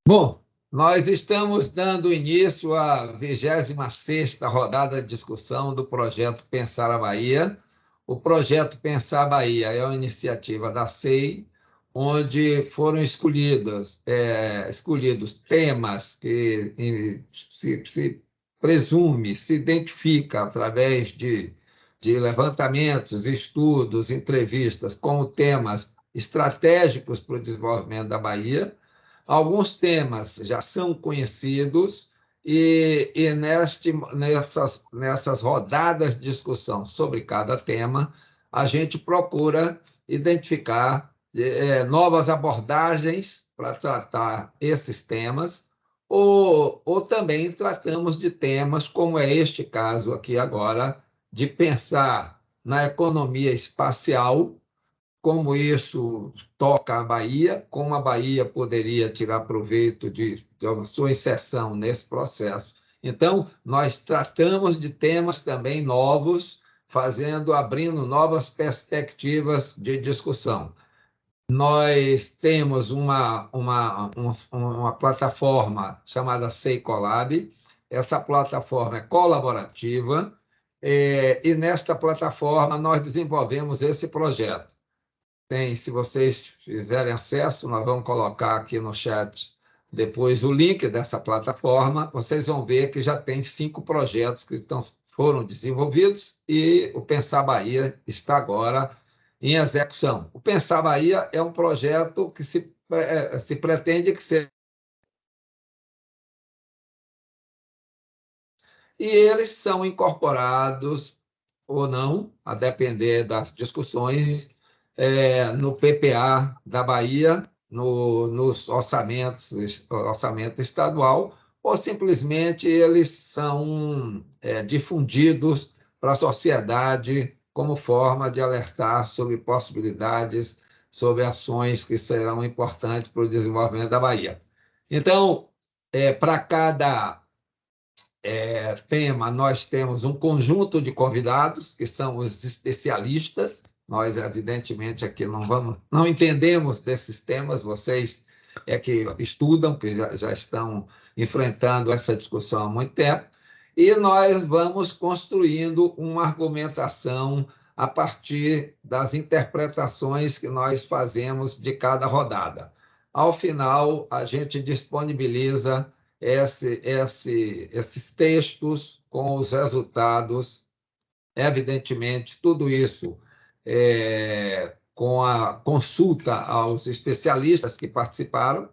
Bom, nós estamos dando início à 26ª rodada de discussão do projeto Pensar a Bahia. O projeto Pensar a Bahia é uma iniciativa da SEI, onde foram escolhidos temas que se presume, se identifica através de levantamentos, estudos, entrevistas, como temas estratégicos para o desenvolvimento da Bahia. Alguns temas já são conhecidos e nessas rodadas de discussão sobre cada tema, a gente procura identificar novas abordagens para tratar esses temas, ou também tratamos de temas, como é este caso aqui agora, de pensar na economia espacial, como isso toca a Bahia, como a Bahia poderia tirar proveito de sua inserção nesse processo. Então, nós tratamos de temas também novos, abrindo novas perspectivas de discussão. Nós temos uma plataforma chamada Seicolab. Essa plataforma é colaborativa, e nesta plataforma nós desenvolvemos esse projeto. Se vocês fizerem acesso, nós vamos colocar aqui no chat depois o link dessa plataforma. Vocês vão ver que já tem 5 projetos que foram desenvolvidos e o Pensar Bahia está agora em execução. O Pensar Bahia é um projeto que se pretende que seja. E eles são incorporados ou não, a depender das discussões, no PPA da Bahia, nos orçamento estadual, ou simplesmente eles são difundidos para a sociedade como forma de alertar sobre possibilidades, sobre ações que serão importantes para o desenvolvimento da Bahia. Então, para cada tema, nós temos um conjunto de convidados, que são os especialistas. Nós, evidentemente, aqui não entendemos desses temas, vocês é que estudam, que já estão enfrentando essa discussão há muito tempo, e nós vamos construindo uma argumentação a partir das interpretações que nós fazemos de cada rodada. Ao final, a gente disponibiliza esses textos com os resultados, evidentemente, tudo isso com a consulta aos especialistas que participaram,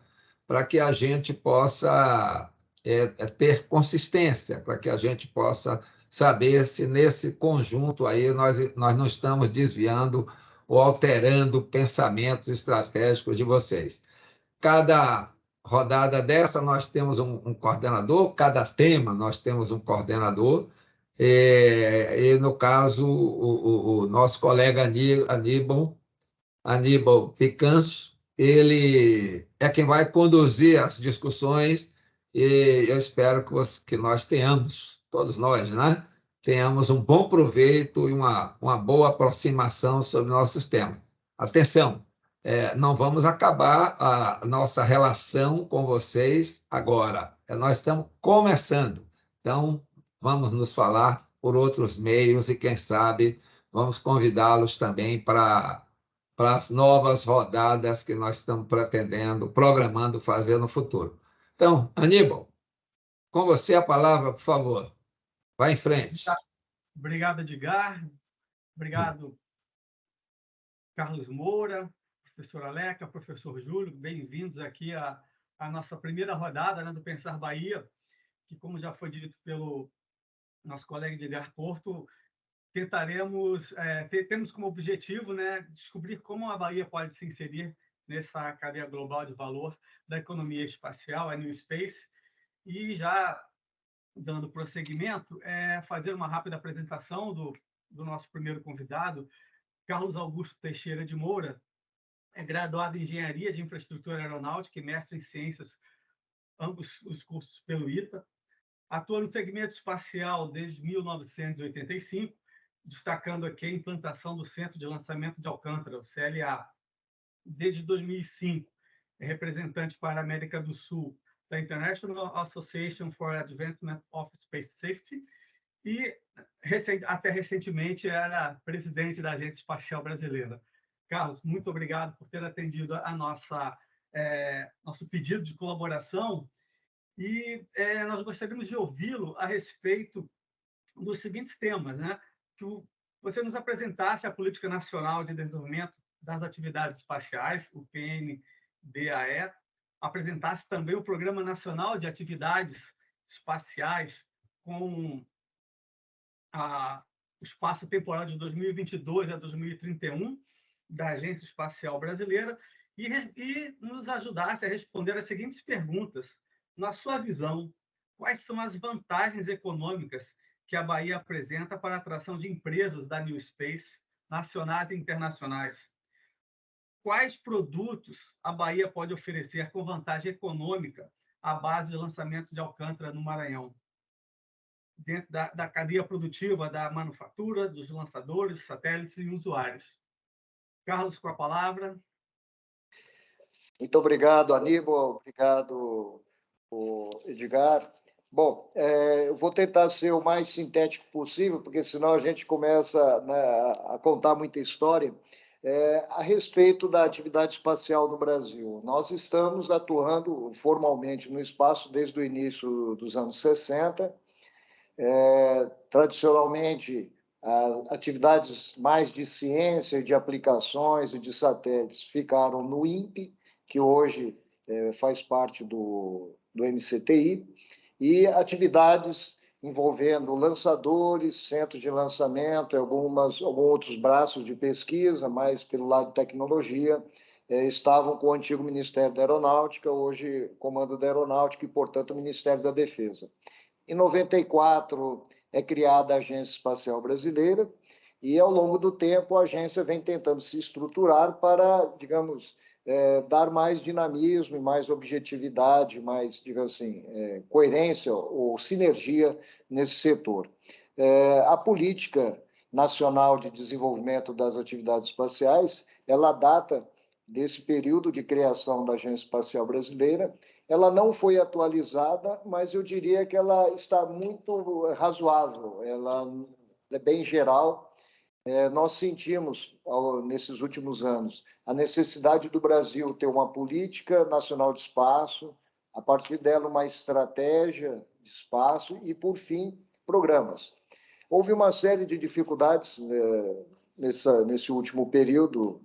para que a gente possa ter consistência, para que a gente possa saber se nesse conjunto aí nós não estamos desviando ou alterando pensamentos estratégicos de vocês. Cada rodada dessa, nós temos um coordenador, cada tema nós temos um coordenador, e no caso, o nosso colega Aníbal Picanso, ele é quem vai conduzir as discussões, e eu espero que nós tenhamos, todos nós, né? Tenhamos um bom proveito e uma boa aproximação sobre nossos temas. Atenção! Não vamos acabar a nossa relação com vocês agora. Nós estamos começando. Então, vamos nos falar por outros meios e, quem sabe, vamos convidá-los também para as novas rodadas que nós estamos programando fazer no futuro. Então, Aníbal, com você a palavra, por favor. Vá em frente. Obrigado, Edgar. Obrigado, Carlos Moura, professor Aleca, professor Júlio, bem-vindos aqui à nossa primeira rodada, né, do Pensar Bahia, que, como já foi dito pelo nosso colega Edgar Porto, temos como objetivo, né, descobrir como a Bahia pode se inserir nessa cadeia global de valor da economia espacial, a New Space, e já dando prosseguimento, fazer uma rápida apresentação do nosso primeiro convidado, Carlos Augusto Teixeira de Moura. É graduado em Engenharia de Infraestrutura Aeronáutica e mestre em Ciências, ambos os cursos pelo ITA. Atua no segmento espacial desde 1985, destacando aqui a implantação do Centro de Lançamento de Alcântara, o CLA. Desde 2005, representante para a América do Sul da International Association for Advancement of Space Safety e, até recentemente, era presidente da Agência Espacial Brasileira. Carlos, muito obrigado por ter atendido a nosso pedido de colaboração e nós gostaríamos de ouvi-lo a respeito dos seguintes temas, né? Que você nos apresentasse a Política Nacional de Desenvolvimento das Atividades Espaciais, o PNDAE, apresentasse também o Programa Nacional de Atividades Espaciais com o espaço temporal de 2022 a 2031 da Agência Espacial Brasileira e nos ajudasse a responder as seguintes perguntas. Na sua visão, quais são as vantagens econômicas que a Bahia apresenta para a atração de empresas da New Space, nacionais e internacionais? Quais produtos a Bahia pode oferecer com vantagem econômica à base de lançamentos de Alcântara no Maranhão, dentro da cadeia produtiva da manufatura, dos lançadores, satélites e usuários? Carlos, com a palavra. Muito obrigado, Aníbal. Obrigado, Edgar. Bom, eu vou tentar ser o mais sintético possível, porque senão a gente começa, né, a contar muita história. A respeito da atividade espacial no Brasil, nós estamos atuando formalmente no espaço desde o início dos anos 60. Tradicionalmente, as atividades mais de ciência e de aplicações e de satélites ficaram no INPE, que hoje faz parte do NCTI, e atividades envolvendo lançadores, centros de lançamento, alguns outros braços de pesquisa, mais pelo lado de tecnologia, estavam com o antigo Ministério da Aeronáutica, hoje Comando da Aeronáutica e, portanto, o Ministério da Defesa. Em 94, é criada a Agência Espacial Brasileira e, ao longo do tempo, a agência vem tentando se estruturar para, digamos, dar mais dinamismo e mais objetividade, mais, digamos assim, coerência ou sinergia nesse setor. A Política Nacional de Desenvolvimento das Atividades Espaciais, ela data desse período de criação da Agência Espacial Brasileira. Ela não foi atualizada, mas eu diria que ela está muito razoável, ela é bem geral. Nós sentimos, nesses últimos anos, a necessidade do Brasil ter uma política nacional de espaço, a partir dela uma estratégia de espaço e, por fim, programas. Houve uma série de dificuldades nesse último período,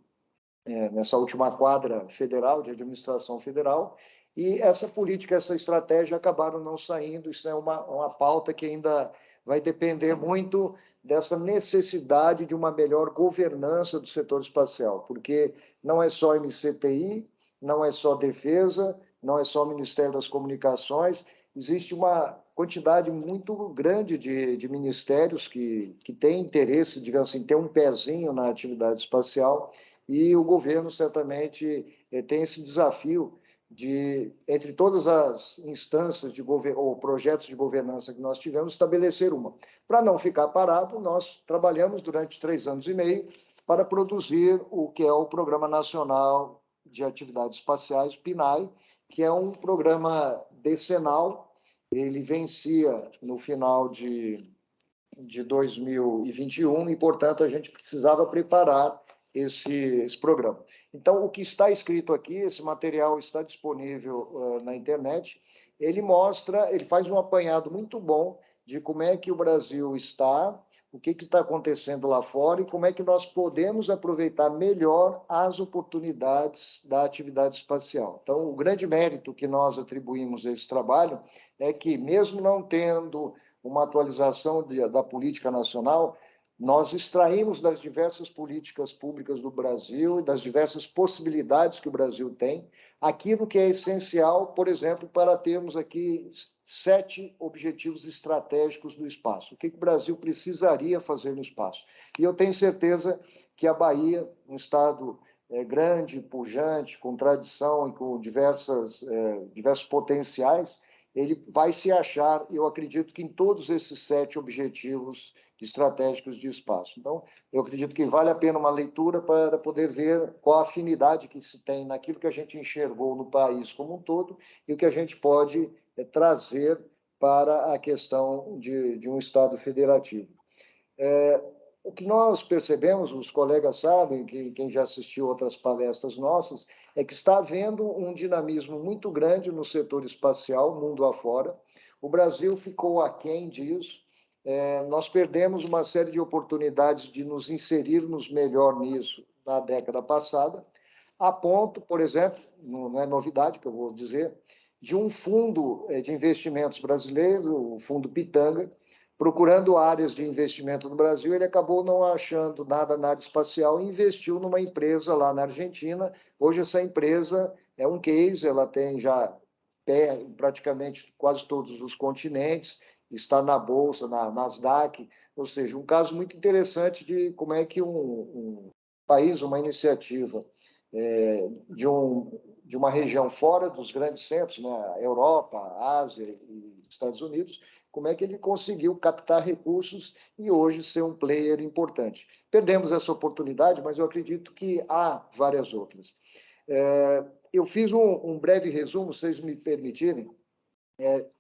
nessa última quadra federal, de administração federal, e essa política, essa estratégia acabaram não saindo. Isso é uma pauta que ainda vai depender muito dessa necessidade de uma melhor governança do setor espacial, porque não é só MCTI, não é só Defesa, não é só Ministério das Comunicações, existe uma quantidade muito grande de ministérios que têm interesse, digamos assim, ter um pezinho na atividade espacial, e o governo certamente tem esse desafio de, entre todas as instâncias de ou projetos de governança que nós tivemos, estabelecer uma. Para não ficar parado, nós trabalhamos durante 3 anos e meio para produzir o que é o Programa Nacional de Atividades Espaciais, PNAE, que é um programa decenal. Ele vencia no final de 2021 e, portanto, a gente precisava preparar esse programa. Então, o que está escrito aqui, esse material está disponível na internet, ele faz um apanhado muito bom de como é que o Brasil está, o que está acontecendo lá fora e como é que nós podemos aproveitar melhor as oportunidades da atividade espacial. Então, o grande mérito que nós atribuímos a esse trabalho é que, mesmo não tendo uma atualização da política nacional, nós extraímos das diversas políticas públicas do Brasil e das diversas possibilidades que o Brasil tem, aquilo que é essencial, por exemplo, para termos aqui 7 objetivos estratégicos do espaço. O que o Brasil precisaria fazer no espaço? E eu tenho certeza que a Bahia, um estado grande, pujante, com tradição e com diversos potenciais, ele vai se achar, eu acredito que em todos esses 7 objetivos estratégicos de espaço. Então, eu acredito que vale a pena uma leitura para poder ver qual a afinidade que se tem naquilo que a gente enxergou no país como um todo e o que a gente pode trazer para a questão de um Estado federativo. O que nós percebemos, os colegas sabem, que quem já assistiu outras palestras nossas, é que está havendo um dinamismo muito grande no setor espacial, mundo afora. O Brasil ficou aquém disso. Nós perdemos uma série de oportunidades de nos inserirmos melhor nisso na década passada, a ponto, por exemplo, não é novidade que eu vou dizer, de um fundo de investimentos brasileiro, o Fundo Pitanga, procurando áreas de investimento no Brasil, ele acabou não achando nada na área espacial e investiu numa empresa lá na Argentina. Hoje essa empresa é um case, ela tem já pé em praticamente quase todos os continentes, está na Bolsa, na Nasdaq, ou seja, um caso muito interessante de como é que um país, uma iniciativa de uma região fora dos grandes centros, né, Europa, Ásia e Estados Unidos, como é que ele conseguiu captar recursos e hoje ser um player importante. Perdemos essa oportunidade, mas eu acredito que há várias outras. Eu fiz um breve resumo, se vocês me permitirem,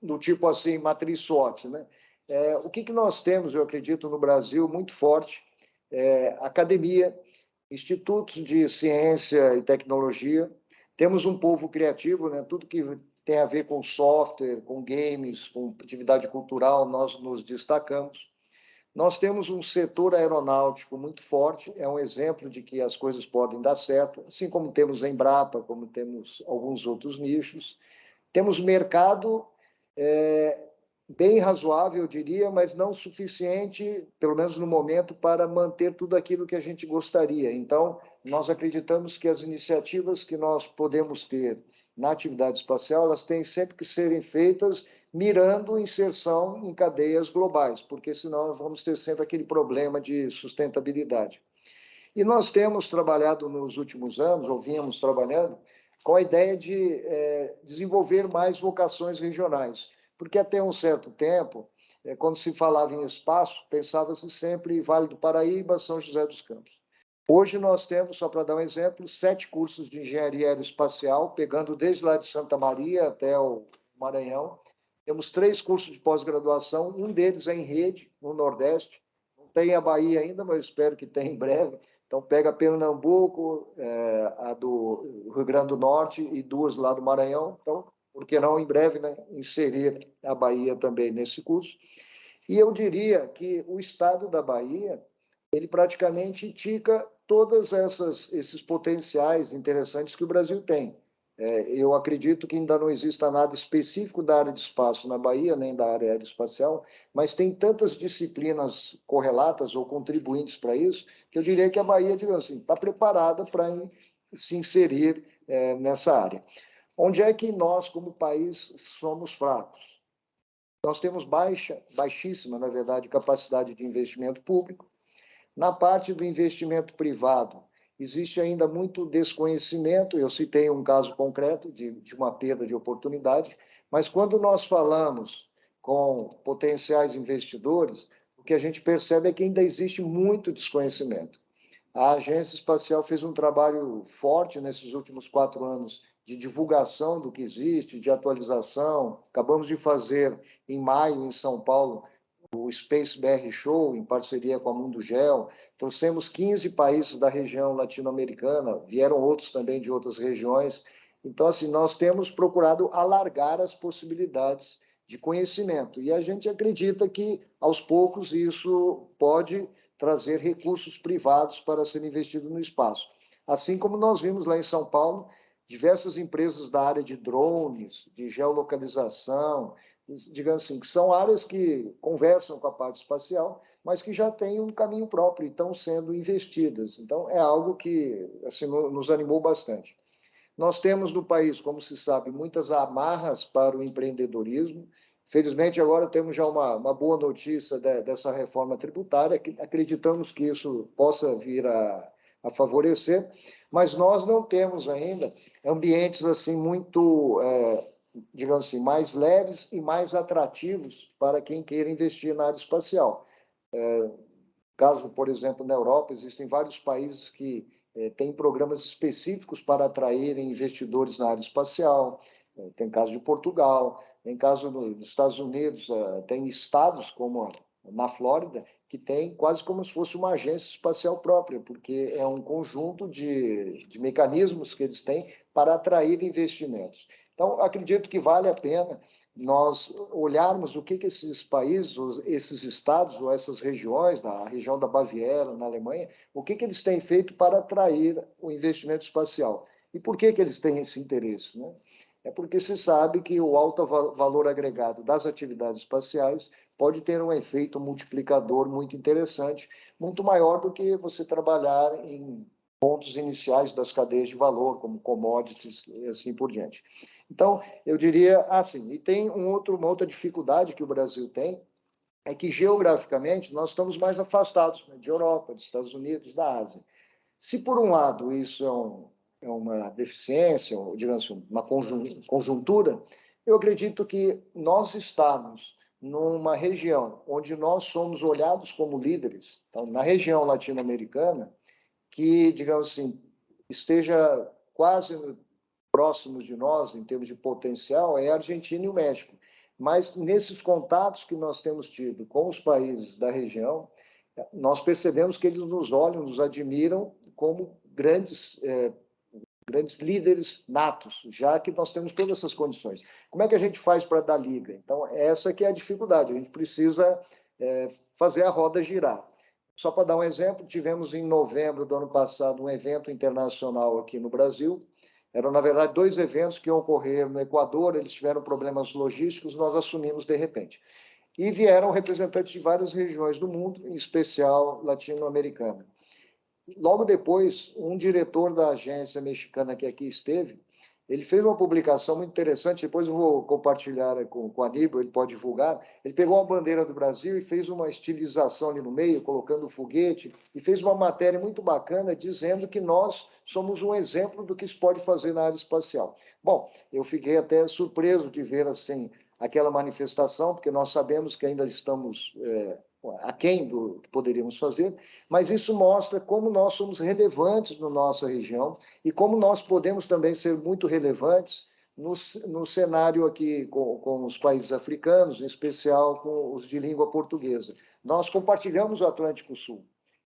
do tipo assim, matriz SWOT, né? O que nós temos, eu acredito, no Brasil, muito forte, academia, institutos de ciência e tecnologia, temos um povo criativo, né? Tudo que tem a ver com software, com games, com atividade cultural, nós nos destacamos. Nós temos um setor aeronáutico muito forte, é um exemplo de que as coisas podem dar certo, assim como temos a Embrapa, como temos alguns outros nichos. Temos mercado bem razoável, eu diria, mas não suficiente, pelo menos no momento, para manter tudo aquilo que a gente gostaria. Então, nós acreditamos que as iniciativas que nós podemos ter na atividade espacial, elas têm sempre que serem feitas mirando inserção em cadeias globais, porque senão nós vamos ter sempre aquele problema de sustentabilidade. E nós temos trabalhado nos últimos anos, ou vínhamos trabalhando, com a ideia de desenvolver mais vocações regionais, porque até um certo tempo, quando se falava em espaço, pensava-se sempre em Vale do Paraíba, São José dos Campos. Hoje nós temos, só para dar um exemplo, 7 cursos de engenharia aeroespacial, pegando desde lá de Santa Maria até o Maranhão. Temos 3 cursos de pós-graduação, um deles é em rede, no Nordeste. Não tem a Bahia ainda, mas eu espero que tenha em breve. Então, pega Pernambuco, a do Rio Grande do Norte e 2 lá do Maranhão. Então, por que não, em breve, né, inserir a Bahia também nesse curso? E eu diria que o estado da Bahia, ele praticamente indica todos esses potenciais interessantes que o Brasil tem. Eu acredito que ainda não exista nada específico da área de espaço na Bahia, nem da área aeroespacial, mas tem tantas disciplinas correlatas ou contribuintes para isso, que eu diria que a Bahia, digamos assim, está preparada para se inserir nessa área. Onde é que nós, como país, somos fracos? Nós temos baixíssima, na verdade, capacidade de investimento público. Na parte do investimento privado, existe ainda muito desconhecimento. Eu citei um caso concreto de uma perda de oportunidade, mas quando nós falamos com potenciais investidores, o que a gente percebe é que ainda existe muito desconhecimento. A Agência Espacial fez um trabalho forte nesses últimos 4 anos de divulgação do que existe, de atualização. Acabamos de fazer, em maio, em São Paulo, o Space BR Show, em parceria com a Mundo Gel. Trouxemos 15 países da região latino-americana, vieram outros também de outras regiões. Então, assim, nós temos procurado alargar as possibilidades de conhecimento. E a gente acredita que, aos poucos, isso pode trazer recursos privados para serem investidos no espaço. Assim como nós vimos lá em São Paulo, diversas empresas da área de drones, de geolocalização, digamos assim, que são áreas que conversam com a parte espacial, mas que já têm um caminho próprio e estão sendo investidas. Então, é algo que assim, nos animou bastante. Nós temos no país, como se sabe, muitas amarras para o empreendedorismo. Felizmente, agora temos já uma boa notícia dessa reforma tributária, que acreditamos que isso possa vir a favorecer, mas nós não temos ainda ambientes assim muito, digamos assim, mais leves e mais atrativos para quem queira investir na área espacial. Caso, por exemplo, na Europa, existem vários países que têm programas específicos para atraírem investidores na área espacial. Tem caso de Portugal, tem caso nos Estados Unidos, tem estados como na Flórida, que tem quase como se fosse uma agência espacial própria, porque é um conjunto de mecanismos que eles têm para atrair investimentos. Então, acredito que vale a pena nós olharmos o que esses países, esses estados ou essas regiões, na região da Baviera, na Alemanha, o que eles têm feito para atrair o investimento espacial. E por que eles têm esse interesse, né? É porque se sabe que o alto valor agregado das atividades espaciais pode ter um efeito multiplicador muito interessante, muito maior do que você trabalhar em pontos iniciais das cadeias de valor, como commodities e assim por diante. Então, eu diria assim, e tem uma outra dificuldade que o Brasil tem, é que geograficamente nós estamos mais afastados, né, de Europa, dos Estados Unidos, da Ásia. Se por um lado isso é uma deficiência, ou digamos assim, uma conjuntura, eu acredito que nós estamos numa região onde nós somos olhados como líderes, então, na região latino-americana, que, digamos assim, esteja quase próximos de nós, em termos de potencial, é a Argentina e o México. Mas nesses contatos que nós temos tido com os países da região, nós percebemos que eles nos olham, nos admiram como grandes líderes natos, já que nós temos todas essas condições. Como é que a gente faz para dar liga? Então, essa que é a dificuldade. A gente precisa fazer a roda girar. Só para dar um exemplo, tivemos em novembro do ano passado um evento internacional aqui no Brasil. Eram, na verdade, 2 eventos que iam ocorrer no Equador, eles tiveram problemas logísticos, nós assumimos de repente. E vieram representantes de várias regiões do mundo, em especial latino-americana. Logo depois, um diretor da agência mexicana que aqui esteve, ele fez uma publicação muito interessante, depois eu vou compartilhar com o Aníbal, ele pode divulgar. Ele pegou a bandeira do Brasil e fez uma estilização ali no meio, colocando o foguete, e fez uma matéria muito bacana dizendo que nós somos um exemplo do que se pode fazer na área espacial. Bom, eu fiquei até surpreso de ver assim aquela manifestação, porque nós sabemos que ainda estamos aquém do que poderíamos fazer, mas isso mostra como nós somos relevantes na nossa região e como nós podemos também ser muito relevantes no cenário aqui com os países africanos, em especial com os de língua portuguesa. Nós compartilhamos o Atlântico Sul.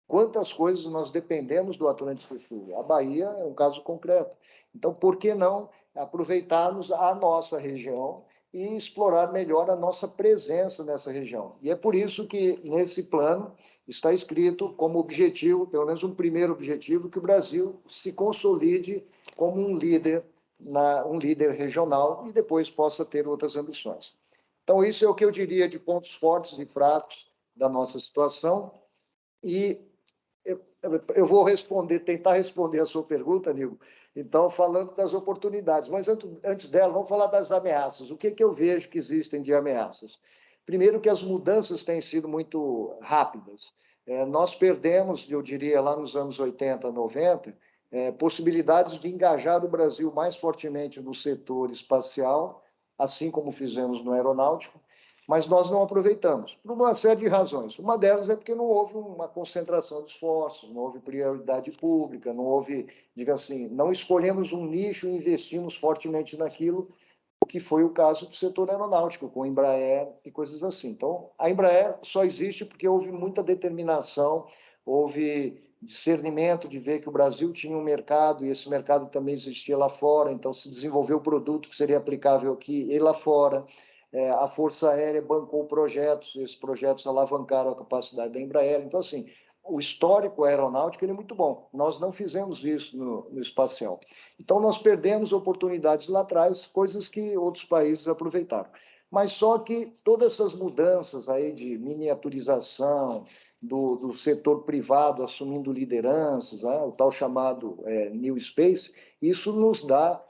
Quantas coisas nós dependemos do Atlântico Sul? A Bahia é um caso concreto. Então, por que não aproveitarmos a nossa região e explorar melhor a nossa presença nessa região? E é por isso que, nesse plano, está escrito como objetivo, pelo menos um primeiro objetivo, que o Brasil se consolide como um líder regional e depois possa ter outras ambições. Então, isso é o que eu diria de pontos fortes e fracos da nossa situação. E eu vou tentar responder a sua pergunta, Aníbal, então, falando das oportunidades. Mas antes dela, vamos falar das ameaças. O que eu vejo que existem de ameaças? Primeiro, que as mudanças têm sido muito rápidas. Nós perdemos, eu diria, lá nos anos 80, 90, possibilidades de engajar o Brasil mais fortemente no setor espacial, assim como fizemos no aeronáutico, mas nós não aproveitamos, por uma série de razões. Uma delas é porque não houve uma concentração de esforços, não houve prioridade pública, não houve, diga assim, não escolhemos um nicho e investimos fortemente naquilo, o que foi o caso do setor aeronáutico, com a Embraer e coisas assim. Então, a Embraer só existe porque houve muita determinação, houve discernimento de ver que o Brasil tinha um mercado e esse mercado também existia lá fora, então se desenvolveu o produto que seria aplicável aqui e lá fora. A Força Aérea bancou projetos, esses projetos alavancaram a capacidade da Embraer. Então, assim, o histórico aeronáutico ele é muito bom. Nós não fizemos isso no espacial. Então, nós perdemos oportunidades lá atrás, coisas que outros países aproveitaram. Mas só que todas essas mudanças aí de miniaturização, do setor privado assumindo lideranças, né, o tal chamado New Space, isso nos dá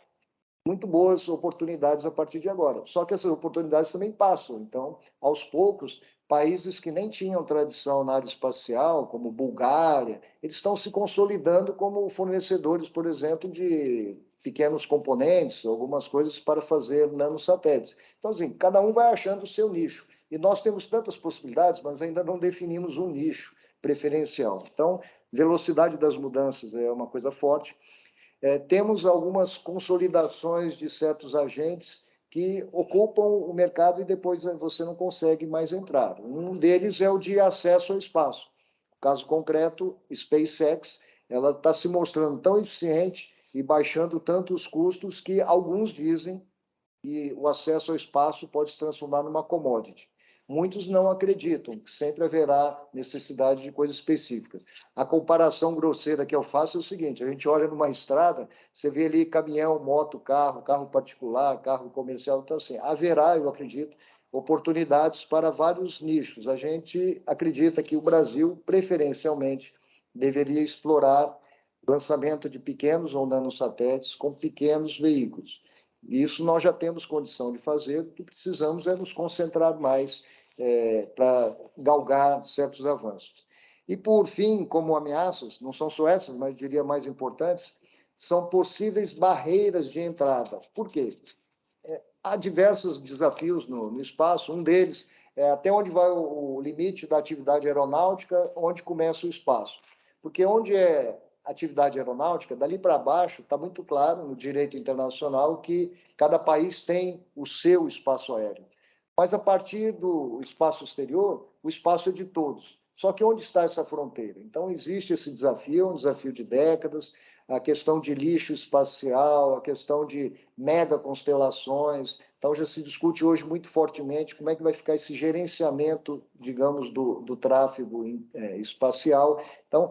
muito boas oportunidades a partir de agora. Só que essas oportunidades também passam. Então, aos poucos, países que nem tinham tradição na área espacial, como Bulgária, eles estão se consolidando como fornecedores, por exemplo, de pequenos componentes, algumas coisas para fazer nanosatélites. Então, assim, cada um vai achando o seu nicho. E nós temos tantas possibilidades, mas ainda não definimos um nicho preferencial. Então, velocidade das mudanças é uma coisa forte. Temos algumas consolidações de certos agentes que ocupam o mercado e depois você não consegue mais entrar. Um deles é o de acesso ao espaço. No caso concreto, SpaceX, ela está se mostrando tão eficiente e baixando tanto os custos que alguns dizem que o acesso ao espaço pode se transformar numa commodity. Muitos não acreditam, que sempre haverá necessidade de coisas específicas. A comparação grosseira que eu faço é o seguinte: a gente olha numa estrada, você vê ali caminhão, moto, carro particular, carro comercial, então assim, haverá, eu acredito, oportunidades para vários nichos. A gente acredita que o Brasil, preferencialmente, deveria explorar lançamento de pequenos ou nanosatélites com pequenos veículos. Isso nós já temos condição de fazer, o que precisamos é nos concentrar mais para galgar certos avanços. E, por fim, como ameaças, não são só essas, mas diria mais importantes, são possíveis barreiras de entrada. Por quê? Há diversos desafios no espaço, um deles é até onde vai o limite da atividade aeronáutica, onde começa o espaço. Porque onde é atividade aeronáutica, dali para baixo, está muito claro no direito internacional que cada país tem o seu espaço aéreo. Mas a partir do espaço exterior, o espaço é de todos. Só que onde está essa fronteira? Então, existe esse desafio, um desafio de décadas, a questão de lixo espacial, a questão de mega constelações. Então, já se discute hoje muito fortemente como é que vai ficar esse gerenciamento, digamos, do tráfego espacial. Então,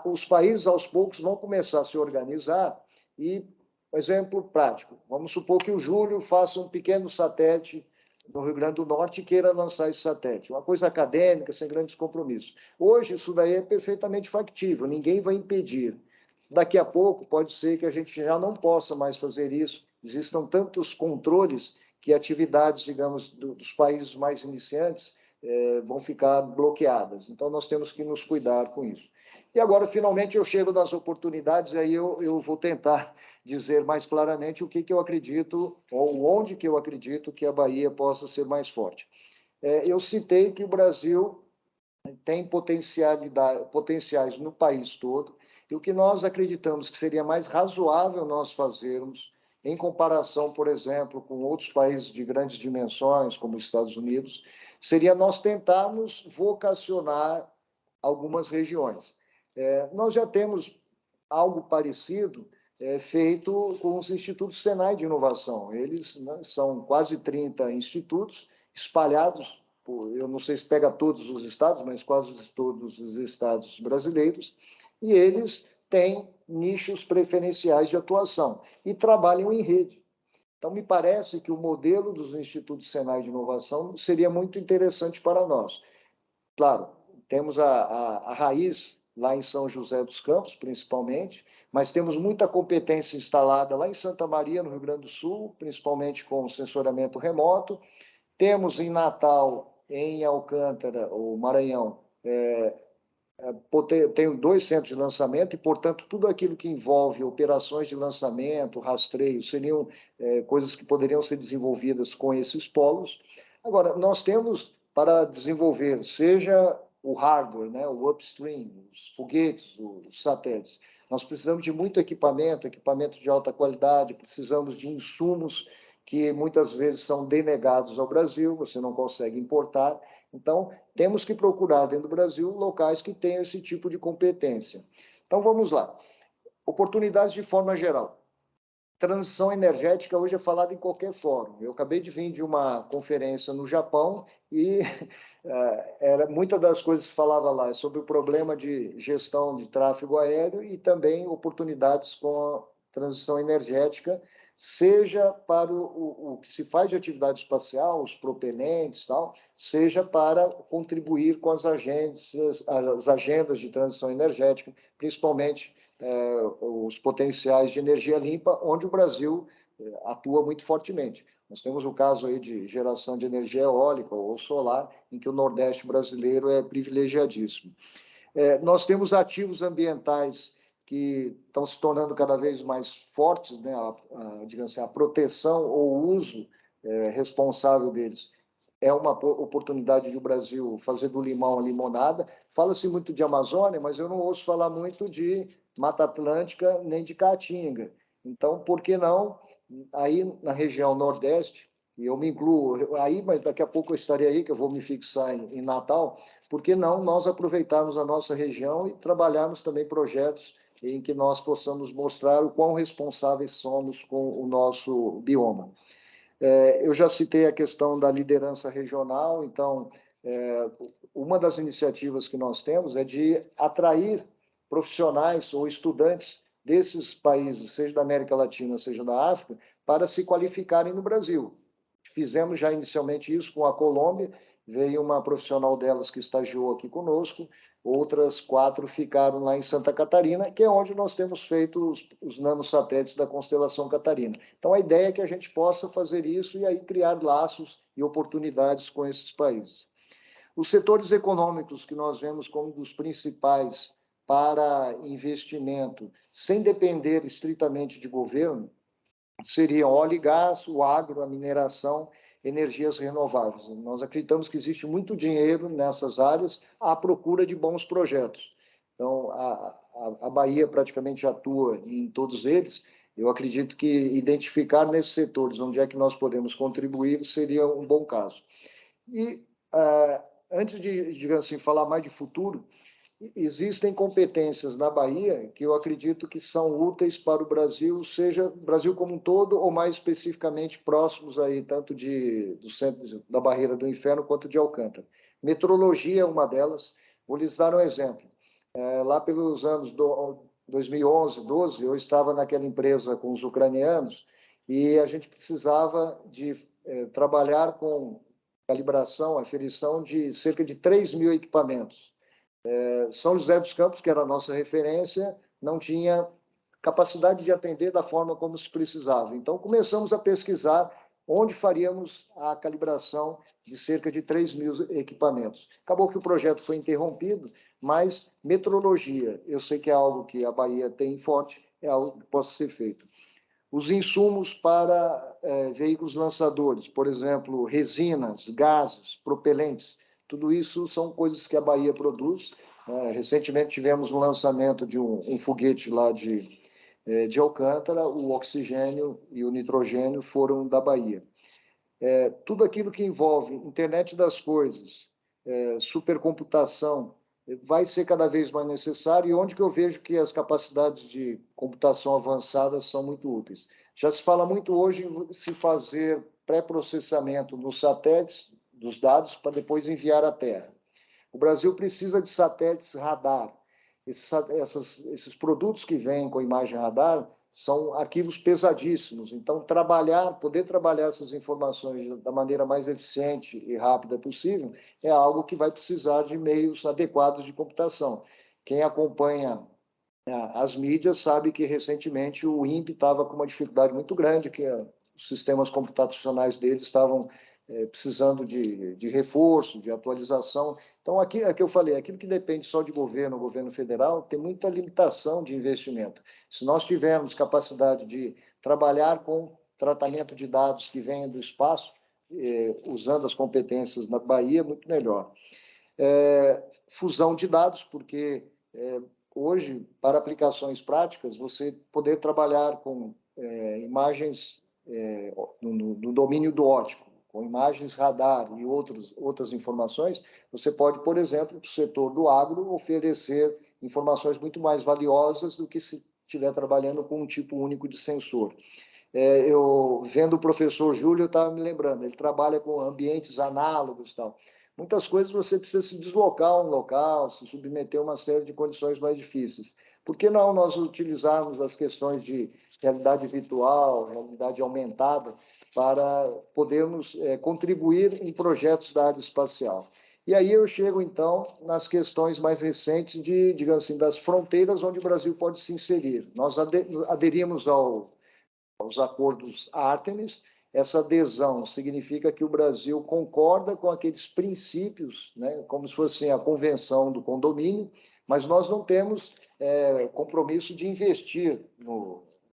os países, aos poucos, vão começar a se organizar e, exemplo prático, vamos supor que o Júlio faça um pequeno satélite no Rio Grande do Norte e queira lançar esse satélite. Uma coisa acadêmica, sem grandes compromissos. Hoje, isso daí é perfeitamente factível, ninguém vai impedir. Daqui a pouco, pode ser que a gente já não possa mais fazer isso. Existam tantos controles que atividades, digamos, dos países mais iniciantes vão ficar bloqueadas. Então, nós temos que nos cuidar com isso. E agora, finalmente, eu chego nas oportunidades, e aí eu vou tentar dizer mais claramente o que eu acredito, ou onde que eu acredito que a Bahia possa ser mais forte. Eu citei que o Brasil tem potenciais no país todo, e o que nós acreditamos que seria mais razoável nós fazermos, em comparação, por exemplo, com outros países de grandes dimensões, como os Estados Unidos, seria nós tentarmos vocacionar algumas regiões. Nós já temos algo parecido feito com os institutos Senai de inovação. Eles, né, são quase 30 institutos espalhados, eu não sei se pega todos os estados, mas quase todos os estados brasileiros, e eles têm nichos preferenciais de atuação e trabalham em rede. Então, me parece que o modelo dos institutos Senai de inovação seria muito interessante para nós. Claro, temos a raiz lá em São José dos Campos, principalmente, mas temos muita competência instalada lá em Santa Maria, no Rio Grande do Sul, principalmente com sensoriamento remoto. Temos em Natal, em Alcântara, o Maranhão, tenho 2 centros de lançamento e, portanto, tudo aquilo que envolve operações de lançamento, rastreio, seriam coisas que poderiam ser desenvolvidas com esses polos. Agora, nós temos para desenvolver, seja o hardware, né, o upstream, os foguetes, os satélites, nós precisamos de muito equipamento de alta qualidade, precisamos de insumos que muitas vezes são denegados ao Brasil, você não consegue importar. Então, temos que procurar dentro do Brasil locais que tenham esse tipo de competência. Então, vamos lá. Oportunidades de forma geral. Transição energética hoje é falada em qualquer fórum. Eu acabei de vir de uma conferência no Japão e muitas das coisas que falava lá é sobre o problema de gestão de tráfego aéreo e também oportunidades com a transição energética, seja para o que se faz de atividade espacial, os propelentes, tal, seja para contribuir com as agendas de transição energética, principalmente os potenciais de energia limpa, onde o Brasil atua muito fortemente. Nós temos o caso aí de geração de energia eólica ou solar, em que o Nordeste brasileiro é privilegiadíssimo. Nós temos ativos ambientais que estão se tornando cada vez mais fortes, né? Digamos assim, a proteção ou o uso responsável deles é uma oportunidade de o Brasil fazer do limão a limonada. Fala-se muito de Amazônia, mas eu não ouço falar muito de Mata Atlântica nem de Caatinga. Então, por que não, aí na região Nordeste, e eu me incluo aí, mas daqui a pouco eu estarei aí, que eu vou me fixar em Natal, por que não nós aproveitarmos a nossa região e trabalharmos também projetos em que nós possamos mostrar o quão responsáveis somos com o nosso bioma. Eu já citei a questão da liderança regional, então, uma das iniciativas que nós temos é de atrair profissionais ou estudantes desses países, seja da América Latina, seja da África, para se qualificarem no Brasil. Fizemos já inicialmente isso com a Colômbia, veio uma profissional delas que estagiou aqui conosco, outras 4 ficaram lá em Santa Catarina, que é onde nós temos feito os nanosatélites da constelação Catarina. Então, a ideia é que a gente possa fazer isso e aí criar laços e oportunidades com esses países. Os setores econômicos que nós vemos como dos principais para investimento, sem depender estritamente de governo, seriam óleo e gás, o agro, a mineração, energias renováveis. Nós acreditamos que existe muito dinheiro nessas áreas à procura de bons projetos. Então, a Bahia praticamente atua em todos eles. Eu acredito que identificar nesses setores onde é que nós podemos contribuir seria um bom caso. E, antes de, digamos assim, falar mais de futuro, existem competências na Bahia que eu acredito que são úteis para o Brasil, seja o Brasil como um todo ou mais especificamente próximos aí, tanto do centro da Barreira do Inferno quanto de Alcântara. Metrologia é uma delas. Vou lhes dar um exemplo. Lá pelos anos 2011, 12, eu estava naquela empresa com os ucranianos e a gente precisava de trabalhar com calibração, aferição de cerca de 3.000 equipamentos. São José dos Campos, que era a nossa referência, não tinha capacidade de atender da forma como se precisava. Então, começamos a pesquisar onde faríamos a calibração de cerca de 3.000 equipamentos. Acabou que o projeto foi interrompido, mas metrologia, eu sei que é algo que a Bahia tem forte, é algo que possa ser feito. Os insumos para veículos lançadores, por exemplo, resinas, gases, propelentes, tudo isso são coisas que a Bahia produz. Recentemente tivemos um lançamento de um foguete lá de Alcântara, o oxigênio e o nitrogênio foram da Bahia. Tudo aquilo que envolve internet das coisas, supercomputação, vai ser cada vez mais necessário, e onde que eu vejo que as capacidades de computação avançada são muito úteis. Já se fala muito hoje em se fazer pré-processamento nos satélites dos dados para depois enviar à Terra. O Brasil precisa de satélites radar. Esses produtos que vêm com imagem radar são arquivos pesadíssimos. Então, poder trabalhar essas informações da maneira mais eficiente e rápida possível é algo que vai precisar de meios adequados de computação. Quem acompanha as mídias sabe que, recentemente, o INPE estava com uma dificuldade muito grande, que os sistemas computacionais deles estavam precisando de reforço, de atualização. Então, aqui é que eu falei, aquilo que depende só de governo federal, tem muita limitação de investimento. Se nós tivermos capacidade de trabalhar com tratamento de dados que vêm do espaço, usando as competências na Bahia, muito melhor. Fusão de dados, porque hoje, para aplicações práticas, você poder trabalhar com imagens no domínio do óptico, com imagens radar e outras informações, você pode, por exemplo, para o setor do agro, oferecer informações muito mais valiosas do que se estiver trabalhando com um tipo único de sensor. Eu, vendo o professor Júlio, eu estava me lembrando, ele trabalha com ambientes análogos e tal. Muitas coisas você precisa se deslocar a um local, se submeter a uma série de condições mais difíceis. Por que não nós utilizarmos as questões de realidade virtual, realidade aumentada, para podermos contribuir em projetos da área espacial? E aí eu chego, então, nas questões mais recentes digamos assim, das fronteiras onde o Brasil pode se inserir. Nós aderimos aos acordos Artemis. Essa adesão significa que o Brasil concorda com aqueles princípios, né, como se fosse a convenção do condomínio, mas nós não temos compromisso de investir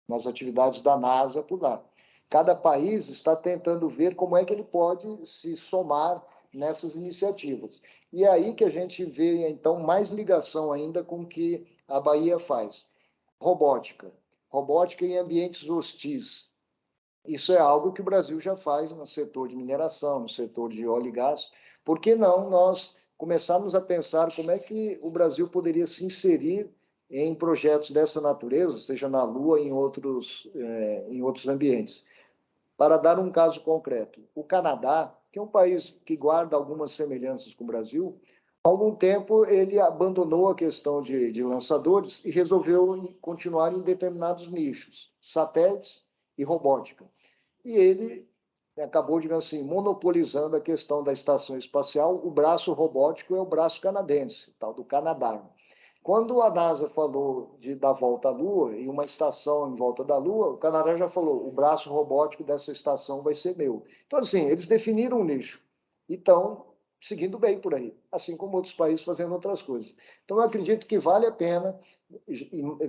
nas atividades da NASA por lá. Cada país está tentando ver como é que ele pode se somar nessas iniciativas. E é aí que a gente vê, então, mais ligação ainda com o que a Bahia faz. Robótica. Robótica em ambientes hostis. Isso é algo que o Brasil já faz no setor de mineração, no setor de óleo e gás. Por que não nós começarmos a pensar como é que o Brasil poderia se inserir em projetos dessa natureza, seja na Lua em outros ambientes? Para dar um caso concreto, o Canadá, que é um país que guarda algumas semelhanças com o Brasil, há algum tempo ele abandonou a questão de lançadores e resolveu continuar em determinados nichos, satélites e robótica. E ele acabou, digamos assim, monopolizando a questão da estação espacial. O braço robótico é o braço canadense, tal do Canadarm. Quando a NASA falou de dar volta à Lua e uma estação em volta da Lua, o Canadá já falou, o braço robótico dessa estação vai ser meu. Então, assim, eles definiram um nicho e estão seguindo bem por aí, assim como outros países fazendo outras coisas. Então, eu acredito que vale a pena,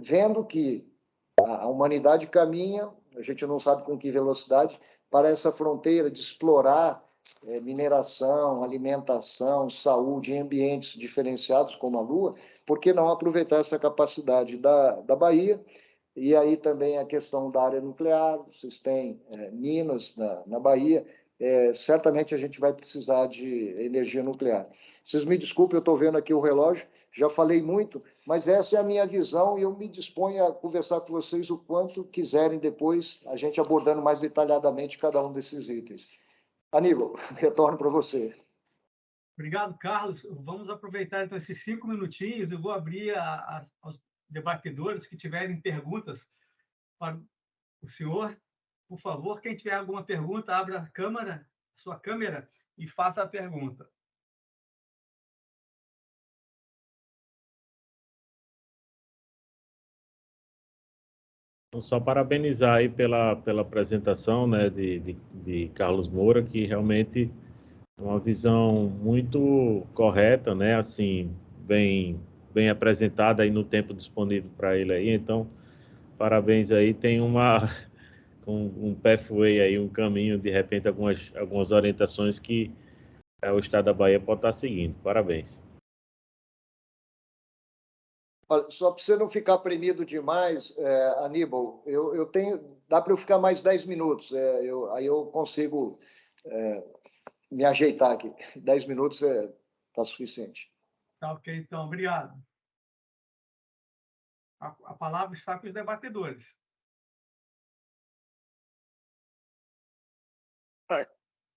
vendo que a humanidade caminha, a gente não sabe com que velocidade, para essa fronteira de explorar mineração, alimentação, saúde em ambientes diferenciados como a Lua, por que não aproveitar essa capacidade da Bahia? E aí também a questão da área nuclear, vocês têm minas na Bahia, certamente a gente vai precisar de energia nuclear. Vocês me desculpem, eu estou vendo aqui o relógio, já falei muito, mas essa é a minha visão e eu me disponho a conversar com vocês o quanto quiserem depois, a gente abordando mais detalhadamente cada um desses itens. Aníbal, retorno para você. Obrigado, Carlos. Vamos aproveitar então esses 5 minutinhos. Eu vou abrir aos debatedores que tiverem perguntas para o senhor. Por favor, quem tiver alguma pergunta, abra a sua câmera e faça a pergunta. Só parabenizar aí pela apresentação, né, de Carlos Moura, que realmente é uma visão muito correta, né, assim, bem apresentada aí no tempo disponível para ele aí. Então, parabéns aí, tem um pathway aí, um caminho, de repente, algumas orientações que o Estado da Bahia pode estar seguindo. Parabéns. Só para você não ficar premido demais, Aníbal, eu tenho, dá para eu ficar mais 10 minutos, aí eu consigo me ajeitar aqui. 10 minutos está suficiente. Tá ok, então, obrigado. A palavra está com os debatedores.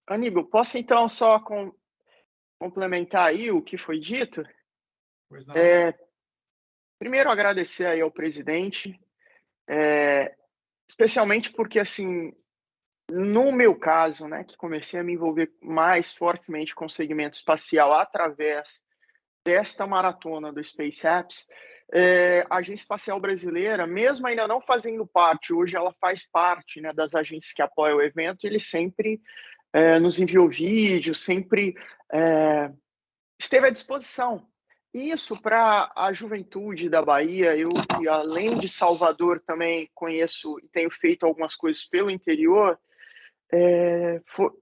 Aníbal, posso então só complementar aí o que foi dito? Pois não. Primeiro, agradecer aí ao presidente, especialmente porque, assim, no meu caso, né, que comecei a me envolver mais fortemente com o segmento espacial através desta maratona do Space Apps, a Agência Espacial Brasileira, mesmo ainda não fazendo parte, hoje ela faz parte, né, das agências que apoiam o evento, ele sempre nos enviou vídeos, sempre esteve à disposição. Isso para a juventude da Bahia, eu que além de Salvador também conheço e tenho feito algumas coisas pelo interior,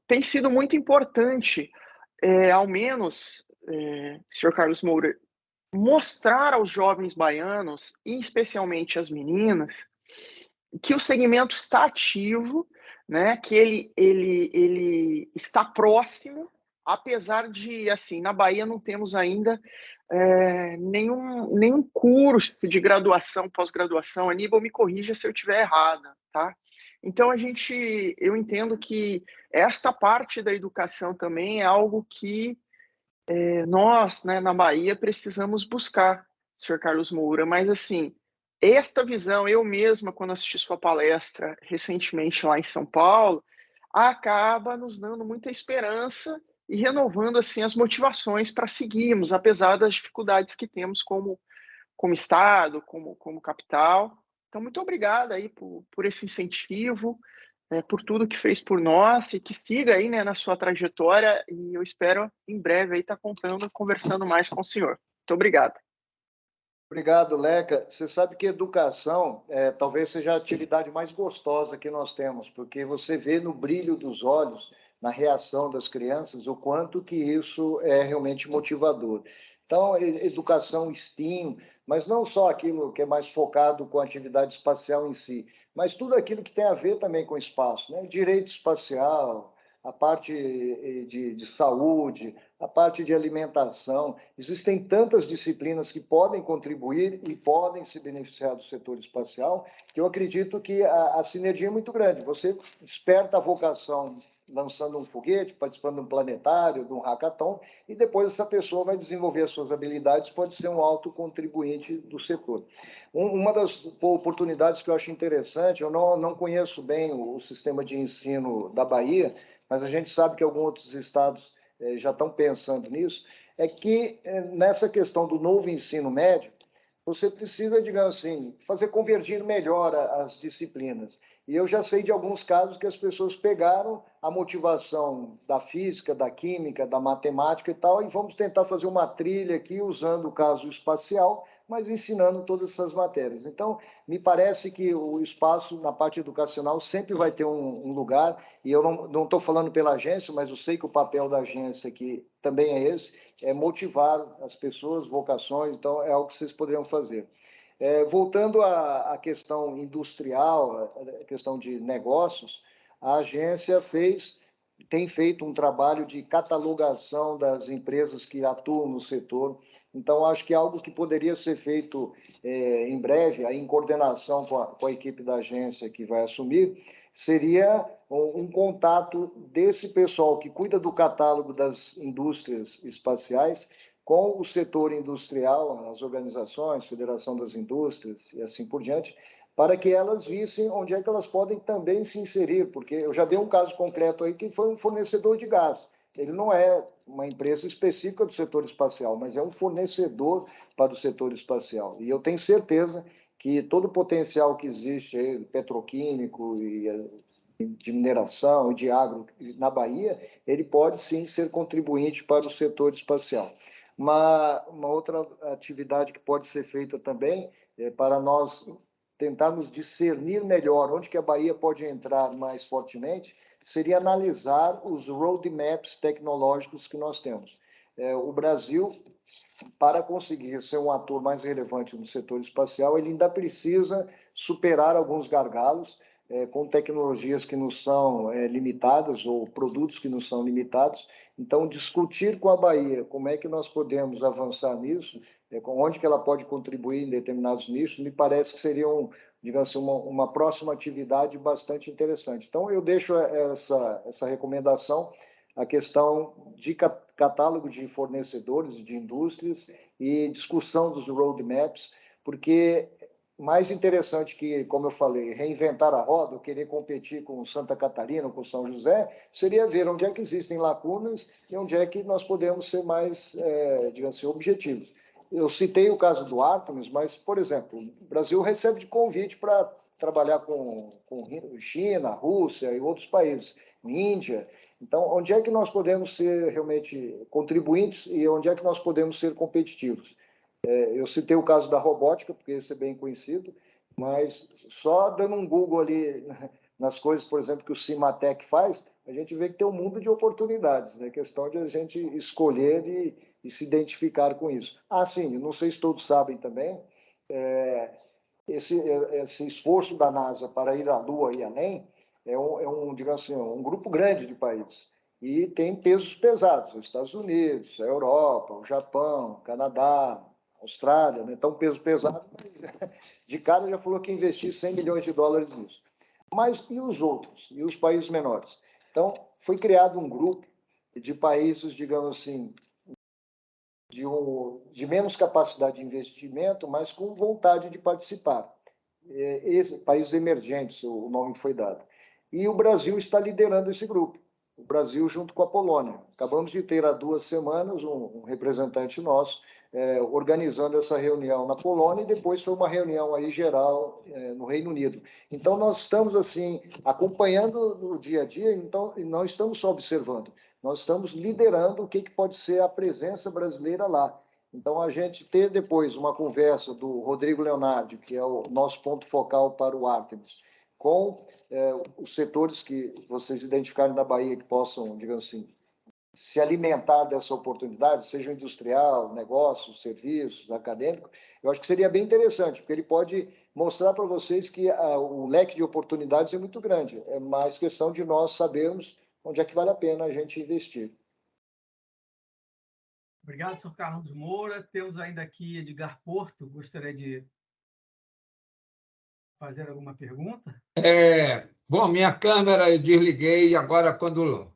tem sido muito importante, ao menos, senhor Carlos Moura, mostrar aos jovens baianos, e especialmente às meninas, que o segmento está ativo, né, que ele está próximo, apesar de, assim, na Bahia não temos ainda nenhum curso de graduação, pós-graduação. Aníbal, me corrija se eu estiver errada, tá? Então, eu entendo que esta parte da educação também é algo que nós, né, na Bahia, precisamos buscar, senhor Carlos Moura, mas, assim, esta visão, eu mesma, quando assisti sua palestra recentemente lá em São Paulo, acaba nos dando muita esperança e renovando assim as motivações para seguirmos, apesar das dificuldades que temos como Estado, como capital. Então, muito obrigado aí por esse incentivo, por tudo que fez por nós e que siga aí, né, na sua trajetória, e eu espero em breve aí estar conversando mais com o senhor. Muito obrigado. Obrigado, Leca. Você sabe que educação talvez seja a atividade mais gostosa que nós temos, porque você vê no brilho dos olhos, na reação das crianças, o quanto que isso é realmente motivador. Então, educação STEAM, mas não só aquilo que é mais focado com a atividade espacial em si, mas tudo aquilo que tem a ver também com o espaço, né? Direito espacial, a parte de saúde, a parte de alimentação. Existem tantas disciplinas que podem contribuir e podem se beneficiar do setor espacial, que eu acredito que a sinergia é muito grande. Você desperta a vocação lançando um foguete, participando de um planetário, de um hackathon, e depois essa pessoa vai desenvolver as suas habilidades, pode ser um alto contribuinte do setor. Uma das oportunidades que eu acho interessante, eu não conheço bem o sistema de ensino da Bahia, mas a gente sabe que alguns outros estados já estão pensando nisso, é que nessa questão do novo ensino médio, você precisa, digamos assim, fazer convergir melhor as disciplinas. E eu já sei de alguns casos que as pessoas pegaram a motivação da física, da química, da matemática e tal, e vamos tentar fazer uma trilha aqui usando o caso espacial, mas ensinando todas essas matérias. Então, me parece que o espaço na parte educacional sempre vai ter um lugar, e eu não estou falando pela agência, mas eu sei que o papel da agência aqui também é esse, é motivar as pessoas, vocações, então é algo que vocês poderiam fazer. Voltando à questão industrial, à questão de negócios, a agência tem feito um trabalho de catalogação das empresas que atuam no setor. Então, acho que algo que poderia ser feito em breve, aí em coordenação com a equipe da agência que vai assumir, seria um contato desse pessoal que cuida do catálogo das indústrias espaciais com o setor industrial, as organizações, Federação das Indústrias e assim por diante, para que elas vissem onde é que elas podem também se inserir, porque eu já dei um caso concreto aí que foi um fornecedor de gás. Ele não é uma empresa específica do setor espacial, mas é um fornecedor para o setor espacial. E eu tenho certeza que todo o potencial que existe aí, petroquímico e de mineração e de agro na Bahia, ele pode sim ser contribuinte para o setor espacial. Uma outra atividade que pode ser feita também é para nós tentarmos discernir melhor onde que a Bahia pode entrar mais fortemente, seria analisar os roadmaps tecnológicos que nós temos. O Brasil, para conseguir ser um ator mais relevante no setor espacial, ele ainda precisa superar alguns gargalos, com tecnologias que não são limitadas ou produtos que não são limitados. Então, discutir com a Bahia como é que nós podemos avançar nisso, onde que ela pode contribuir em determinados nichos, me parece que seria, digamos assim, uma próxima atividade bastante interessante. Então, eu deixo essa recomendação, a questão de catálogo de fornecedores e de indústrias e discussão dos roadmaps, porque mais interessante que, como eu falei, reinventar a roda, querer competir com Santa Catarina, com São José, seria ver onde é que existem lacunas e onde é que nós podemos ser mais, digamos assim, objetivos. Eu citei o caso do Artemis, mas, por exemplo, o Brasil recebe de convite para trabalhar com China, Rússia e outros países, Índia. Então, onde é que nós podemos ser realmente contribuintes e onde é que nós podemos ser competitivos? Eu citei o caso da robótica, porque esse é bem conhecido, mas só dando um Google ali nas coisas, por exemplo, que o Cimatec faz, a gente vê que tem um mundo de oportunidades, né? Questão de a gente escolher e se identificar com isso. Sim, não sei se todos sabem também, esse esforço da NASA para ir à Lua e além digamos assim, um grupo grande de países. E tem pesos pesados, os Estados Unidos, a Europa, o Japão, o Canadá, Austrália, né? Então, peso pesado, mas de cara já falou que investir 100 milhões de dólares nisso. Mas e os outros? E os países menores? Então, foi criado um grupo de países, digamos assim, de menos capacidade de investimento, mas com vontade de participar. Países emergentes, o nome foi dado. E o Brasil está liderando esse grupo. O Brasil junto com a Polônia. Acabamos de ter há 2 semanas um representante nosso organizando essa reunião na Polônia e depois foi uma reunião aí geral no Reino Unido. Então, nós estamos assim acompanhando no dia a dia, então, e não estamos só observando, nós estamos liderando o que pode ser a presença brasileira lá. Então, a gente ter depois uma conversa do Rodrigo Leonardi, que é o nosso ponto focal para o Artemis, com os setores que vocês identificarem da Bahia que possam, digamos assim, se alimentar dessa oportunidade, seja industrial, negócios, serviços, acadêmico, eu acho que seria bem interessante, porque ele pode mostrar para vocês que o leque de oportunidades é muito grande. É mais questão de nós sabermos onde é que vale a pena a gente investir. Obrigado, senhor Carlos Moura. Temos ainda aqui Edgar Porto. Gostaria de fazer alguma pergunta? Bom, minha câmera eu desliguei e agora, quando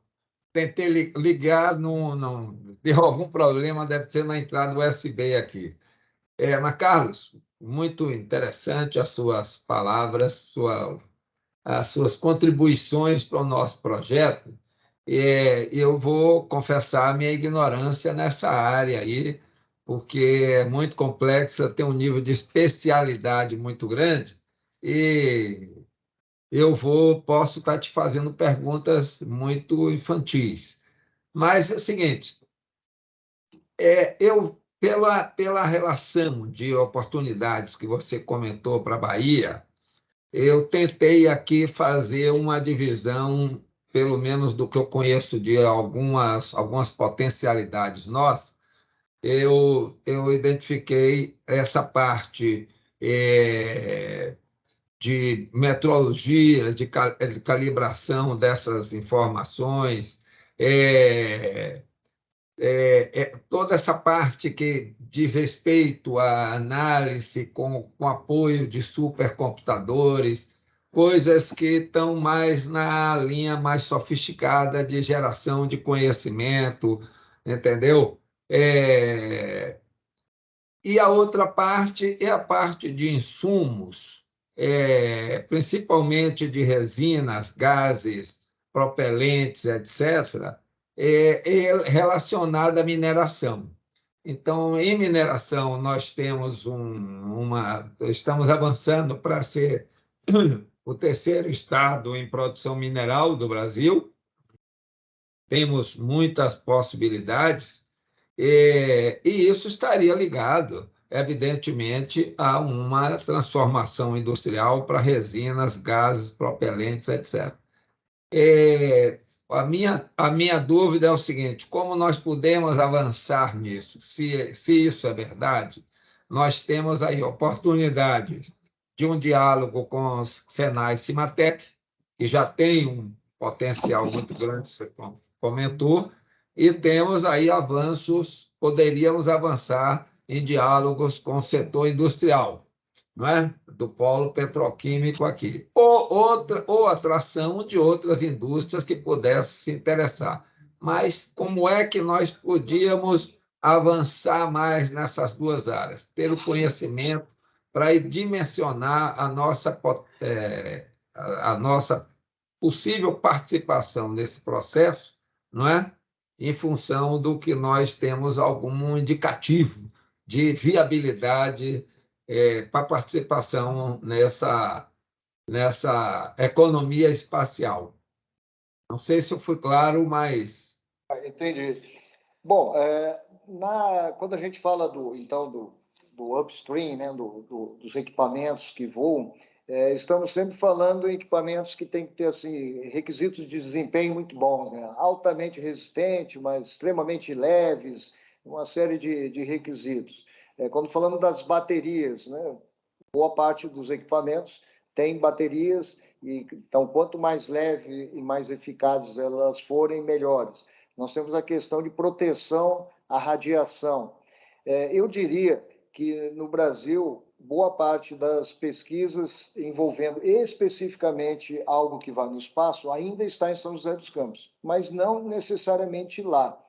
tentei ligar, não deu algum problema, deve ser na entrada USB aqui. Mas, Carlos, muito interessante as suas palavras, as suas contribuições para o nosso projeto. Eu vou confessar a minha ignorância nessa área aí, porque é muito complexa, tem um nível de especialidade muito grande, e posso estar te fazendo perguntas muito infantis. Mas é o seguinte, pela relação de oportunidades que você comentou para a Bahia, eu tentei aqui fazer uma divisão, pelo menos do que eu conheço de algumas potencialidades nossas. Eu identifiquei essa parte de metrologia, de calibração dessas informações, toda essa parte que diz respeito à análise com apoio de supercomputadores, coisas que estão mais na linha mais sofisticada de geração de conhecimento, entendeu? E a outra parte é a parte de insumos, principalmente de resinas, gases, propelentes, etc., relacionada à mineração. Então, em mineração, nós temos estamos avançando para ser o terceiro estado em produção mineral do Brasil. Temos muitas possibilidades, e isso estaria ligado, evidentemente, a uma transformação industrial para resinas, gases, propelentes, etc. A minha dúvida é o seguinte: como nós podemos avançar nisso? Se isso é verdade, nós temos aí oportunidades de um diálogo com os Senai e Cimatec, que já tem um potencial muito grande, você comentou, e temos aí avanços, poderíamos avançar em diálogos com o setor industrial, não é? Do polo petroquímico aqui, ou atração de outras indústrias que pudessem se interessar. Mas como é que nós podíamos avançar mais nessas duas áreas? Ter o conhecimento para dimensionar a nossa possível participação nesse processo, não é? Em função do que nós temos algum indicativo de viabilidade para participação nessa economia espacial. Não sei se eu fui claro, mas... Entendi. Bom, quando a gente fala do upstream, né, dos equipamentos que voam, estamos sempre falando em equipamentos que têm que ter assim, requisitos de desempenho muito bons, né? Altamente resistentes, mas extremamente leves, uma série de requisitos. Quando falamos das baterias, né, boa parte dos equipamentos tem baterias, então quanto mais leve e mais eficazes elas forem, melhores. Nós temos a questão de proteção à radiação. Eu diria que no Brasil, boa parte das pesquisas envolvendo especificamente algo que vai no espaço ainda está em São José dos Campos, mas não necessariamente lá.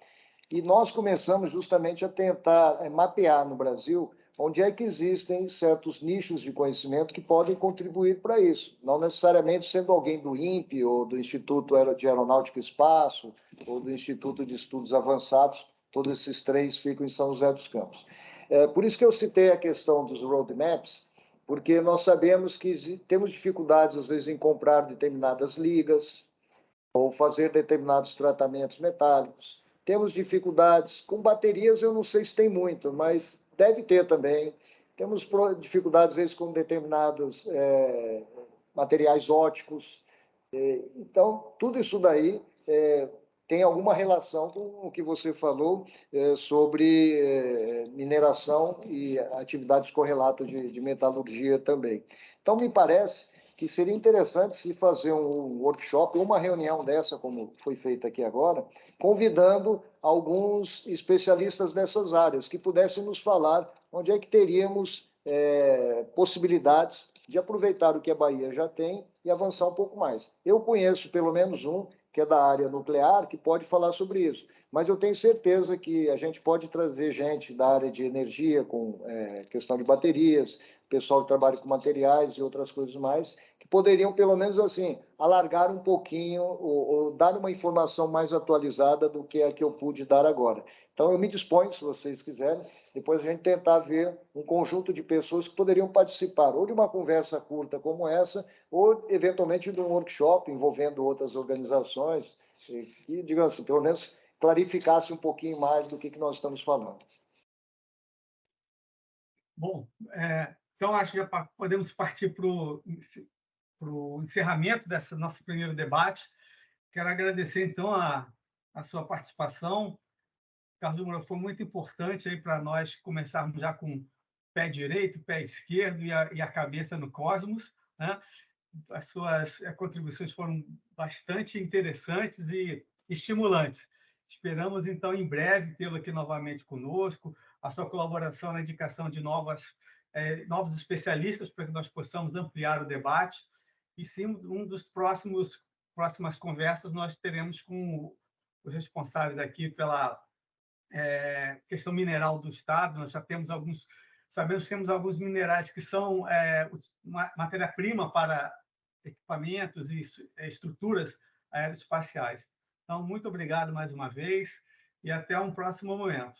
E nós começamos justamente a tentar mapear no Brasil onde é que existem certos nichos de conhecimento que podem contribuir para isso, não necessariamente sendo alguém do INPE ou do Instituto de Aeronáutica e Espaço ou do Instituto de Estudos Avançados, todos esses três ficam em São José dos Campos. Por isso que eu citei a questão dos roadmaps, porque nós sabemos que temos dificuldades, às vezes, em comprar determinadas ligas ou fazer determinados tratamentos metálicos. Temos dificuldades com baterias, eu não sei se tem muito, mas deve ter também. Temos dificuldades, às vezes, com determinados materiais óticos. Então, tudo isso daí tem alguma relação com o que você falou sobre mineração e atividades correlatas de metalurgia também. Então, me parece que seria interessante se fazer um workshop, uma reunião dessa, como foi feita aqui agora, convidando alguns especialistas dessas áreas, que pudessem nos falar onde é que teríamos possibilidades de aproveitar o que a Bahia já tem e avançar um pouco mais. Eu conheço pelo menos um, que é da área nuclear, que pode falar sobre isso. Mas eu tenho certeza que a gente pode trazer gente da área de energia, com questão de baterias, pessoal que trabalha com materiais e outras coisas mais, que poderiam, pelo menos assim, alargar um pouquinho ou dar uma informação mais atualizada do que a que eu pude dar agora. Então, eu me disponho, se vocês quiserem, depois a gente tentar ver um conjunto de pessoas que poderiam participar, ou de uma conversa curta como essa, ou, eventualmente, de um workshop envolvendo outras organizações, e, digamos assim, pelo menos clarificasse um pouquinho mais do que nós estamos falando. Bom, então acho que já podemos partir para o encerramento desse nosso primeiro debate. Quero agradecer, então, a sua participação. Carlos Moura, foi muito importante aí para nós começarmos já com o pé direito, o pé esquerdo e a cabeça no cosmos, né? As suas contribuições foram bastante interessantes e estimulantes. Esperamos, então, em breve tê-lo aqui novamente conosco, a sua colaboração na indicação de novos especialistas para que nós possamos ampliar o debate. E sim, um dos próximas conversas nós teremos com os responsáveis aqui pela questão mineral do Estado. Nós já temos sabemos que temos alguns minerais que são matéria-prima para equipamentos e estruturas aeroespaciais. Então, muito obrigado mais uma vez e até um próximo momento.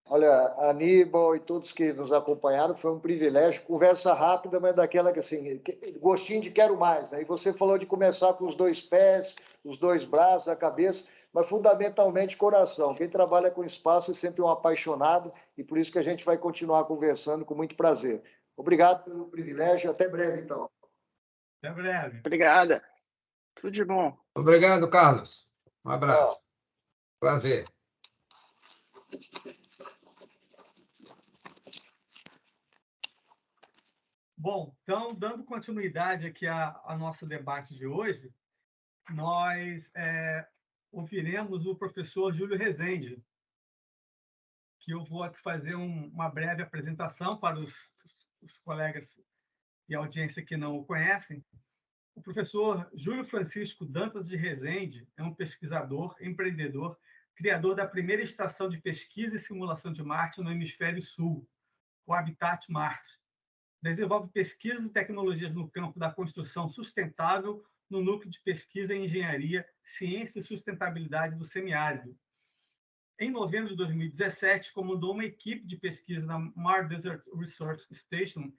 Olha, Aníbal e todos que nos acompanharam, foi um privilégio. Conversa rápida, mas daquela que, assim, gostinho de quero mais. Aí você falou de começar com os 2 pés, os 2 braços, a cabeça, mas fundamentalmente coração. Quem trabalha com espaço é sempre um apaixonado e por isso que a gente vai continuar conversando com muito prazer. Obrigado pelo privilégio. Até breve, então. Até breve. Obrigada. Tudo de bom. Obrigado, Carlos. Um abraço. Tchau. Prazer. Bom, então, dando continuidade aqui ao nosso debate de hoje, nós ouviremos o professor Júlio Rezende, que eu vou aqui fazer uma breve apresentação para os colegas e a audiência que não o conhecem. O professor Júlio Francisco Dantas de Rezende é um pesquisador, empreendedor, criador da primeira estação de pesquisa e simulação de Marte no hemisfério sul, o Habitat Marte. Desenvolve pesquisas e tecnologias no campo da construção sustentável no núcleo de pesquisa em engenharia, ciência e sustentabilidade do semiárido. Em novembro de 2017, comandou uma equipe de pesquisa na Mars Desert Research Station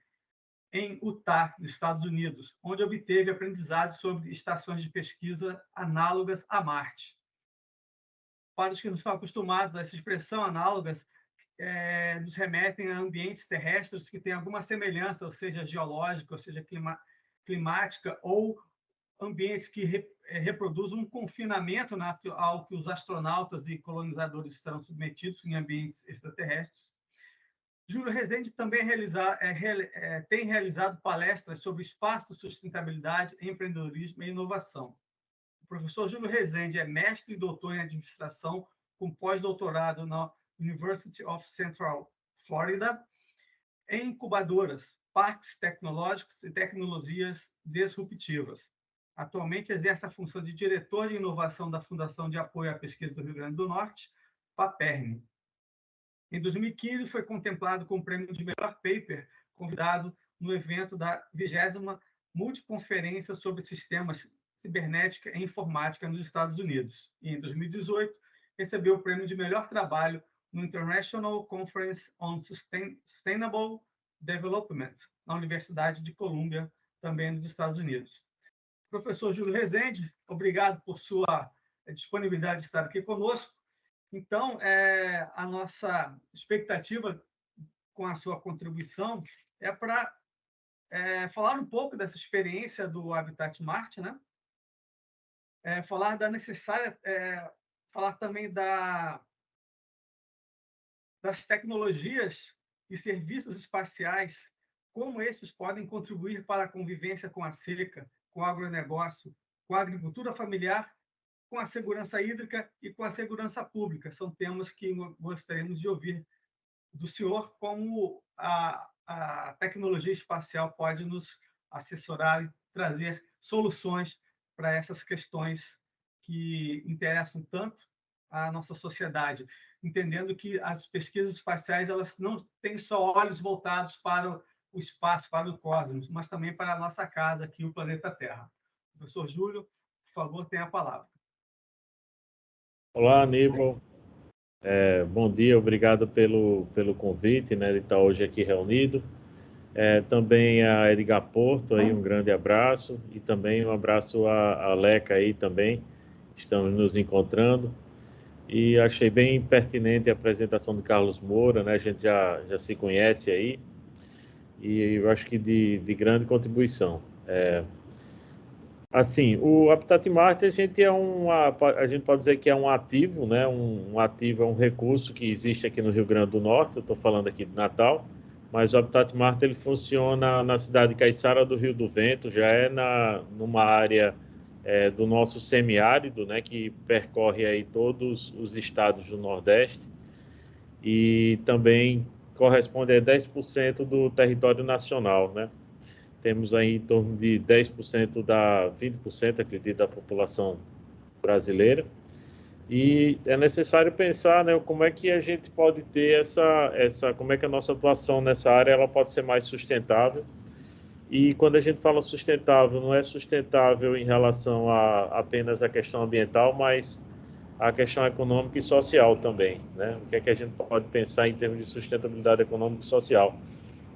em Utah, nos Estados Unidos, onde obteve aprendizado sobre estações de pesquisa análogas a Marte. Para os que não estão acostumados a essa expressão, análogas nos remetem a ambientes terrestres que têm alguma semelhança, ou seja, geológica, ou seja, climática, ou ambientes que reproduzem um confinamento ao que os astronautas e colonizadores estarão submetidos em ambientes extraterrestres. Júlio Rezende também tem realizado palestras sobre espaço, sustentabilidade, empreendedorismo e inovação. O professor Júlio Rezende é mestre e doutor em administração, com pós-doutorado na University of Central Florida, em incubadoras, parques tecnológicos e tecnologias disruptivas. Atualmente exerce a função de diretor de inovação da Fundação de Apoio à Pesquisa do Rio Grande do Norte, FAPERN. Em 2015, foi contemplado com o prêmio de melhor paper, convidado no evento da 20ª Multiconferência sobre Sistemas Cibernética e Informática nos Estados Unidos. E, em 2018, recebeu o prêmio de melhor trabalho no International Conference on Sustainable Development, na Universidade de Colômbia, também nos Estados Unidos. Professor Júlio Rezende, obrigado por sua disponibilidade de estar aqui conosco. Então, a nossa expectativa com a sua contribuição é para falar um pouco dessa experiência do Habitat Marte, né? Falar da necessária, falar também das tecnologias e serviços espaciais, como esses podem contribuir para a convivência com a seca, com o agronegócio, com a agricultura familiar, com a segurança hídrica e com a segurança pública. São temas que gostaríamos de ouvir do senhor, como a tecnologia espacial pode nos assessorar e trazer soluções para essas questões que interessam tanto à nossa sociedade, entendendo que as pesquisas espaciais elas não têm só olhos voltados para o espaço, para o cosmos, mas também para a nossa casa aqui, o planeta Terra. Professor Júlio, por favor, tenha a palavra. Olá, Aníbal. Bom dia, obrigado pelo convite, né, de estar hoje aqui reunido. Também a Edgar Porto, aí, um grande abraço, e também um abraço a Leca aí também, estamos nos encontrando. E achei bem pertinente a apresentação de Carlos Moura, né, a gente já se conhece aí, e eu acho que de grande contribuição. Assim, o Habitat Marte, a gente pode dizer que é um ativo, né? Um ativo é um recurso que existe aqui no Rio Grande do Norte. Eu estou falando aqui de Natal, mas o Habitat Marte ele funciona na cidade de Caiçara do Rio do Vento, já numa área do nosso semiárido, né? Que percorre aí todos os estados do Nordeste e também corresponde a 10% do território nacional, né? Temos aí em torno de 10% 20%, acredito, da população brasileira. E é necessário pensar, né, como é que a gente pode ter como é que a nossa atuação nessa área ela pode ser mais sustentável. E quando a gente fala sustentável, não é sustentável em relação a apenas a questão ambiental, mas a questão econômica e social também, né? O que é que a gente pode pensar em termos de sustentabilidade econômica e social?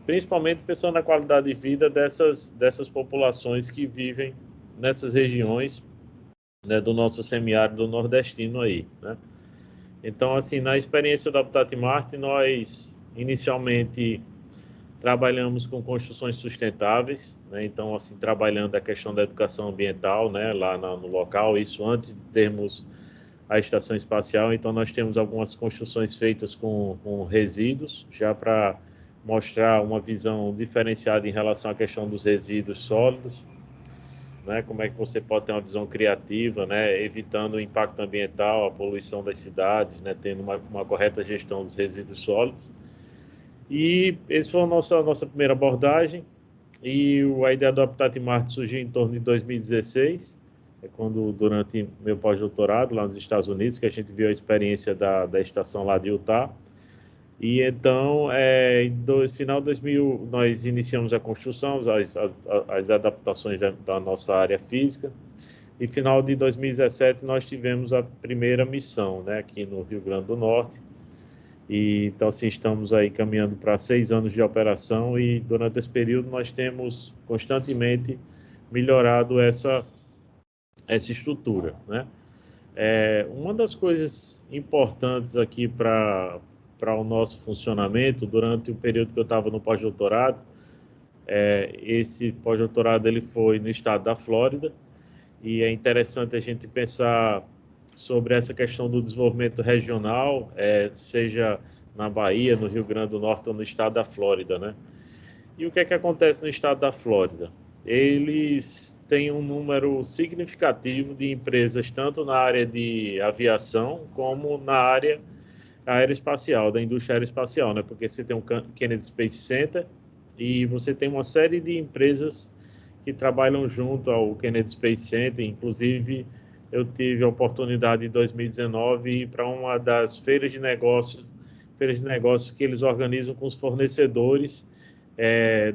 Principalmente pensando na qualidade de vida dessas populações que vivem nessas regiões, né, do nosso semiárido nordestino aí, né? Então, assim, na experiência do Habitat Marte, nós inicialmente trabalhamos com construções sustentáveis, né? Então, assim, trabalhando a questão da educação ambiental, né, lá no local, isso antes de termos a estação espacial. Então, nós temos algumas construções feitas com resíduos, já para mostrar uma visão diferenciada em relação à questão dos resíduos sólidos, né? Como é que você pode ter uma visão criativa, né? Evitando o impacto ambiental, a poluição das cidades, né? Tendo uma correta gestão dos resíduos sólidos. E essa foi a nossa primeira abordagem. E a ideia do Habitat Marte surgiu em torno de 2016, quando, durante meu pós-doutorado lá nos Estados Unidos, que a gente viu a experiência da estação lá de Utah. E então, em final de 2000, nós iniciamos a construção, as adaptações da nossa área física. E final de 2017, nós tivemos a primeira missão, né, aqui no Rio Grande do Norte. E, então, assim, estamos aí caminhando para 6 anos de operação e, durante esse período, nós temos constantemente melhorado essa estrutura, né? Uma das coisas importantes aqui para o nosso funcionamento, durante o período que eu estava no pós-doutorado, esse pós-doutorado ele foi no estado da Flórida, e é interessante a gente pensar sobre essa questão do desenvolvimento regional, seja na Bahia, no Rio Grande do Norte ou no estado da Flórida, né? E o que é que acontece no estado da Flórida? Eles têm um número significativo de empresas, tanto na área de aviação, como na área aeroespacial, da indústria aeroespacial, né? Porque você tem o Kennedy Space Center e você tem uma série de empresas que trabalham junto ao Kennedy Space Center. Inclusive, eu tive a oportunidade em 2019 de ir para uma das feiras de negócios que eles organizam com os fornecedores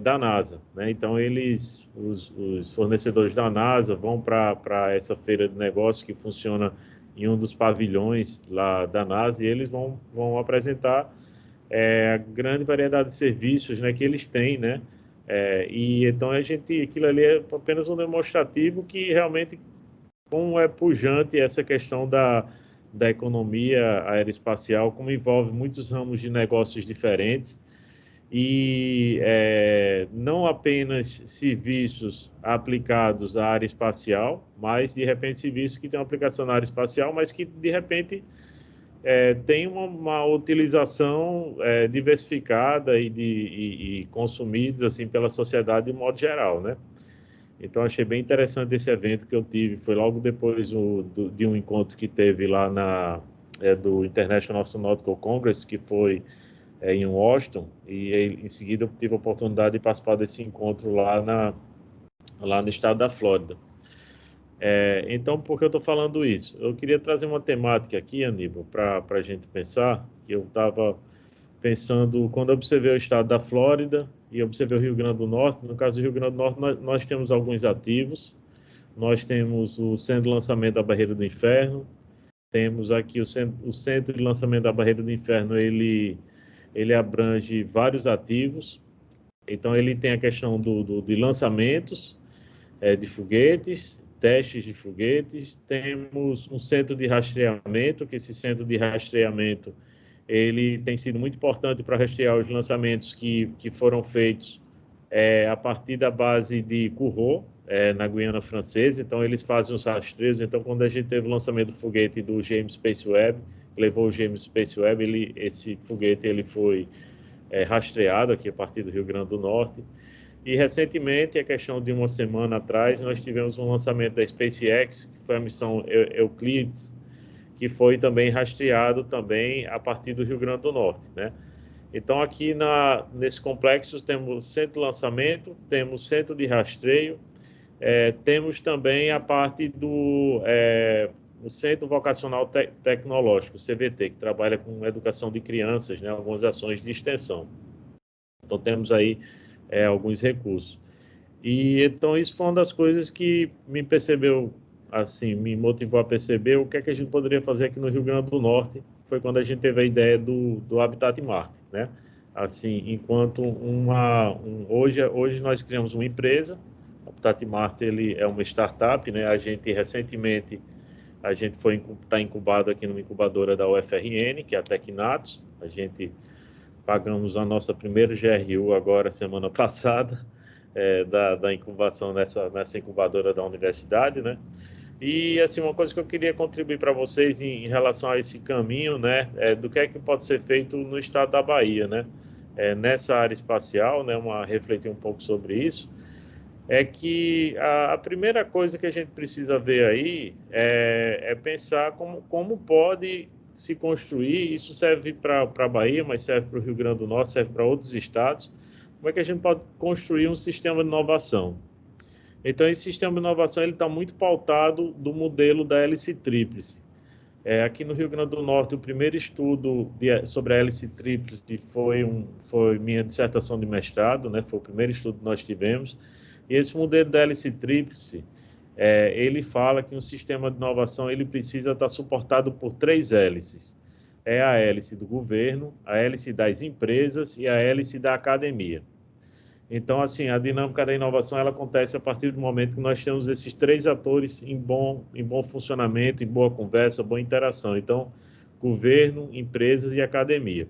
da NASA, né? Então, os fornecedores da NASA vão para essa feira de negócios que funciona em um dos pavilhões lá da NASA, e eles vão apresentar a grande variedade de serviços, né, que eles têm, né? E então aquilo ali é apenas um demonstrativo que realmente como é pujante essa questão da economia aeroespacial, como envolve muitos ramos de negócios diferentes, e não apenas serviços aplicados à área espacial, mas, de repente, serviços que têm uma aplicação na área espacial, mas que, de repente, tem uma utilização diversificada e consumidos assim, pela sociedade de modo geral, né? Então, achei bem interessante esse evento que eu tive, foi logo depois de um encontro que teve lá do International Astronautical Congress, que foi em Washington, e em seguida eu tive a oportunidade de participar desse encontro lá no estado da Flórida. Então, por que eu estou falando isso? Eu queria trazer uma temática aqui, Aníbal, para a gente pensar, que eu estava pensando, quando eu observei o estado da Flórida e observei o Rio Grande do Norte. No caso do Rio Grande do Norte, nós temos alguns ativos, nós temos o Centro de Lançamento da Barreira do Inferno, temos aqui o Centro de Lançamento da Barreira do Inferno, ele abrange vários ativos. Então, ele tem a questão de lançamentos de foguetes, testes de foguetes. Temos um centro de rastreamento, que esse centro de rastreamento ele tem sido muito importante para rastrear os lançamentos que foram feitos a partir da base de Kourou, na Guiana Francesa. Então, eles fazem os rastreios. Então, quando a gente teve o lançamento do foguete do James Space Webb, levou o James Space Webb, esse foguete ele foi rastreado aqui a partir do Rio Grande do Norte. E, recentemente, a questão de uma semana atrás, nós tivemos um lançamento da SpaceX, que foi a missão Euclides, que foi também rastreado também a partir do Rio Grande do Norte, né? Então, aqui nesse complexo, temos centro de lançamento, temos centro de rastreio, temos também a parte do Centro Vocacional Tecnológico, CVT, que trabalha com educação de crianças, né, algumas ações de extensão. Então, temos aí alguns recursos. E, então, isso foi uma das coisas que me motivou a perceber o que é que a gente poderia fazer aqui no Rio Grande do Norte. Foi quando a gente teve a ideia do Habitat Marte, né? Assim, enquanto hoje nós criamos uma empresa. O Habitat Marte ele é uma startup, né? A gente recentemente está incubado aqui numa incubadora da UFRN, que é a Tecnatos. A gente pagamos a nossa primeira GRU agora semana passada, da incubação nessa incubadora da universidade, né? E, assim, uma coisa que eu queria contribuir para vocês em relação a esse caminho, né, do que é que pode ser feito no estado da Bahia, né, nessa área espacial, né, refletir um pouco sobre isso, é que a primeira coisa que a gente precisa ver aí é pensar como pode se construir. Isso serve para a Bahia, mas serve para o Rio Grande do Norte, serve para outros estados. Como é que a gente pode construir um sistema de inovação? Então, esse sistema de inovação está muito pautado do modelo da hélice tríplice. Aqui no Rio Grande do Norte, o primeiro estudo sobre a hélice tríplice foi minha dissertação de mestrado, né? Foi o primeiro estudo que nós tivemos. E esse modelo da hélice tríplice, ele fala que um sistema de inovação ele precisa estar suportado por 3 hélices. É a hélice do governo, a hélice das empresas e a hélice da academia. Então, assim, a dinâmica da inovação ela acontece a partir do momento que nós temos esses 3 atores em bom funcionamento, em boa conversa, boa interação. Então, governo, empresas e academia.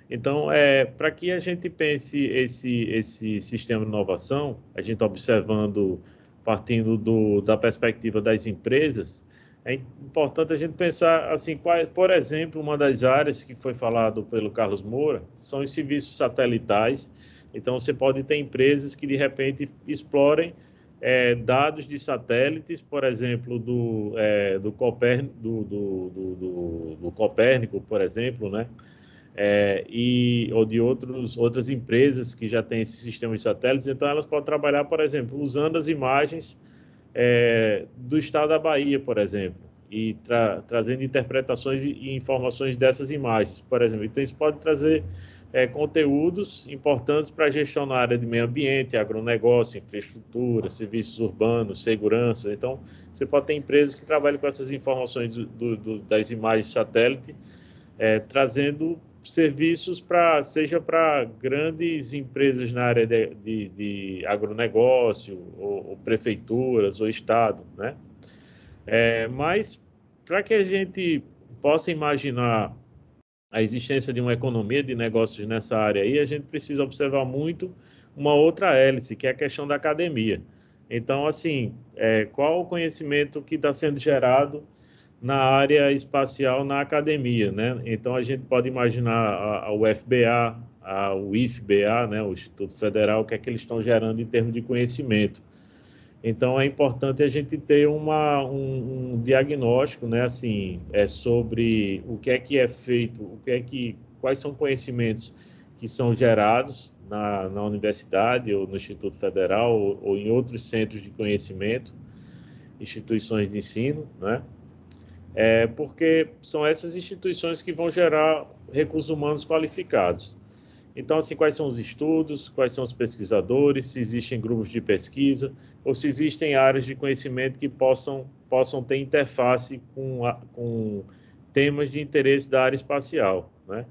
Então, para que a gente pense esse sistema de inovação, a gente observando, partindo da perspectiva das empresas, é importante a gente pensar, assim, por exemplo, uma das áreas que foi falado pelo Carlos Moura, são os serviços satelitais. Então, você pode ter empresas que, de repente, explorem dados de satélites, por exemplo, do Copérnico, por exemplo, né? Ou de outras empresas que já têm esse sistema de satélites. Então, elas podem trabalhar, por exemplo, usando as imagens do estado da Bahia, por exemplo, e trazendo interpretações e informações dessas imagens, por exemplo. Então, isso pode trazer conteúdos importantes para a gestão na área de meio ambiente, agronegócio, infraestrutura, serviços urbanos, segurança. Então, você pode ter empresas que trabalham com essas informações das imagens de satélite, trazendo serviços seja para grandes empresas na área de agronegócio, ou prefeituras, ou estado, né? Mas para que a gente possa imaginar a existência de uma economia de negócios nessa área aí, a gente precisa observar muito uma outra hélice, que é a questão da academia. Então, assim, qual o conhecimento que está sendo gerado na área espacial na academia, né? Então, a gente pode imaginar a UFBA, o IFBA, né? O Instituto Federal, o que é que eles estão gerando em termos de conhecimento. Então, é importante a gente ter um diagnóstico, né? Assim, sobre o que é feito, quais são conhecimentos que são gerados na universidade ou no Instituto Federal ou em outros centros de conhecimento, instituições de ensino, né? Porque são essas instituições que vão gerar recursos humanos qualificados. Então, assim, quais são os estudos, quais são os pesquisadores, se existem grupos de pesquisa ou se existem áreas de conhecimento que possam ter interface com temas de interesse da área espacial, né?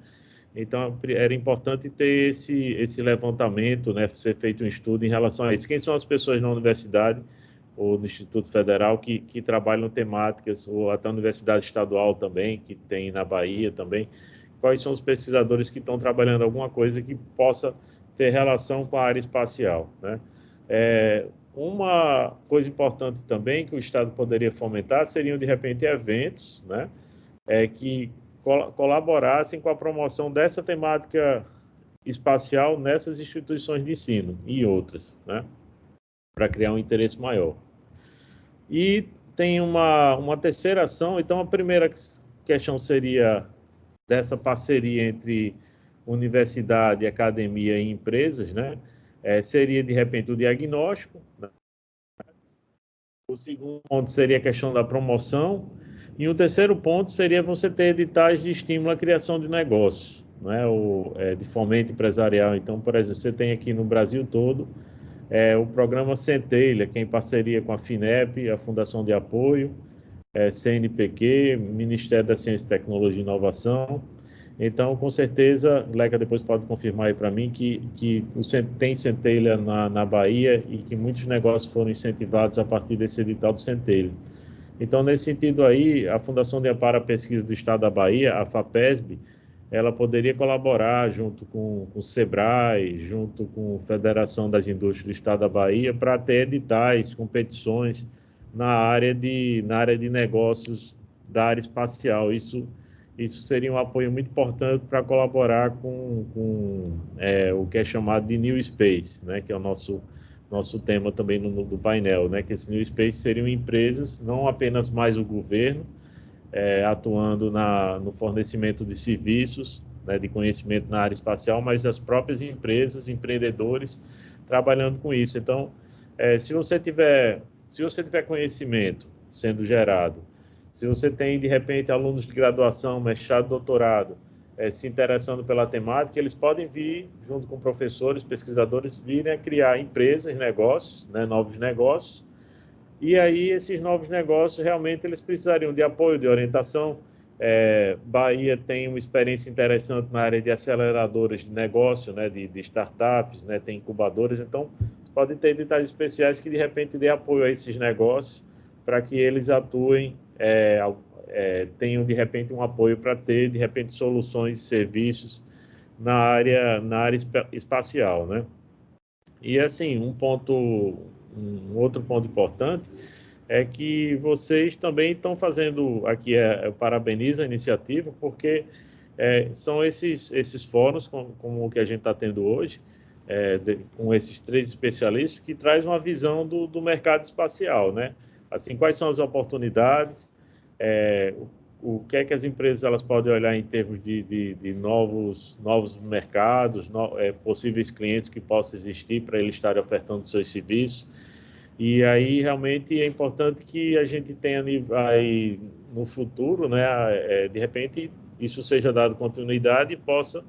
Então, era importante ter esse levantamento, né, ser feito um estudo em relação a isso. Quem são as pessoas na universidade ou no Instituto Federal que trabalham temáticas, ou até a Universidade Estadual também, que tem na Bahia também, quais são os pesquisadores que estão trabalhando alguma coisa que possa ter relação com a área espacial, né? Uma coisa importante também que o Estado poderia fomentar seriam, de repente, eventos, né, que colaborassem com a promoção dessa temática espacial nessas instituições de ensino e outras, né, para criar um interesse maior. E tem uma terceira ação. Então, a primeira questão seria dessa parceria entre universidade, academia e empresas, né? Seria, de repente, o diagnóstico, né? O segundo ponto seria a questão da promoção. E o terceiro ponto seria você ter editais de estímulo à criação de negócios, né? De fomento empresarial. Então, por exemplo, você tem aqui no Brasil todo o programa Centelha, que é em parceria com a FINEP, a Fundação de Apoio, CNPq, Ministério da Ciência, Tecnologia e Inovação. Então, com certeza, Leca depois pode confirmar aí para mim que tem Centelha na Bahia e que muitos negócios foram incentivados a partir desse edital do Centelha. Então, nesse sentido aí, a Fundação de Amparo à Pesquisa do Estado da Bahia, a FAPESB, ela poderia colaborar junto com o SEBRAE, junto com a Federação das Indústrias do Estado da Bahia, para ter editais, competições na área de negócios da área espacial. Isso seria um apoio muito importante para colaborar com o que é chamado de New Space, né, que é o nosso tema também do painel, né, que esse New Space seriam empresas, não apenas mais o governo, atuando no fornecimento de serviços, né, de conhecimento na área espacial, mas as próprias empresas, empreendedores, trabalhando com isso. Então, se você tiver conhecimento sendo gerado, se você tem, de repente, alunos de graduação, mestrado, doutorado, se interessando pela temática, eles podem vir, junto com professores, pesquisadores, virem a criar empresas, negócios, né, novos negócios. E aí, esses novos negócios, realmente, eles precisariam de apoio, de orientação. Bahia tem uma experiência interessante na área de aceleradoras de negócio, né, de startups, né, tem incubadoras. Então, podem ter editais especiais que, de repente, dê apoio a esses negócios para que eles atuem, tenham, de repente, um apoio para ter, de repente, soluções e serviços na área espacial, né? E, assim, um outro ponto importante é que vocês também estão fazendo, aqui eu parabenizo a iniciativa, porque são esses fóruns, como o que a gente está tendo hoje, com esses 3 especialistas, que traz uma visão do mercado espacial, né? Assim, quais são as oportunidades, o que é que as empresas elas podem olhar em termos de novos mercados, possíveis clientes que possam existir para eles estarem ofertando seus serviços. E aí, realmente, é importante que a gente tenha aí, no futuro, né, de repente, isso seja dado continuidade e possa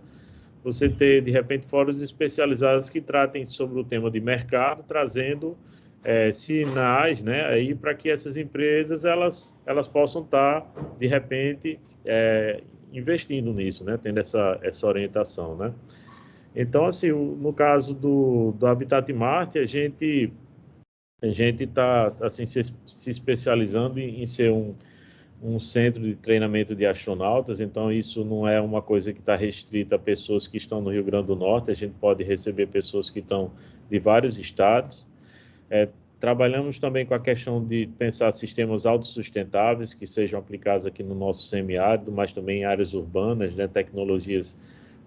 você ter, de repente, fóruns especializados que tratem sobre o tema de mercado, trazendo sinais, né, aí para que essas empresas elas possam estar, de repente, investindo nisso, né, tendo essa orientação, né. Então, assim, no caso do Habitat Marte, a gente está assim, se especializando em ser um centro de treinamento de astronautas, então isso não é uma coisa que está restrita a pessoas que estão no Rio Grande do Norte, a gente pode receber pessoas que estão de vários estados. Trabalhamos também com a questão de pensar sistemas autossustentáveis que sejam aplicados aqui no nosso semiárido, mas também em áreas urbanas, né, tecnologias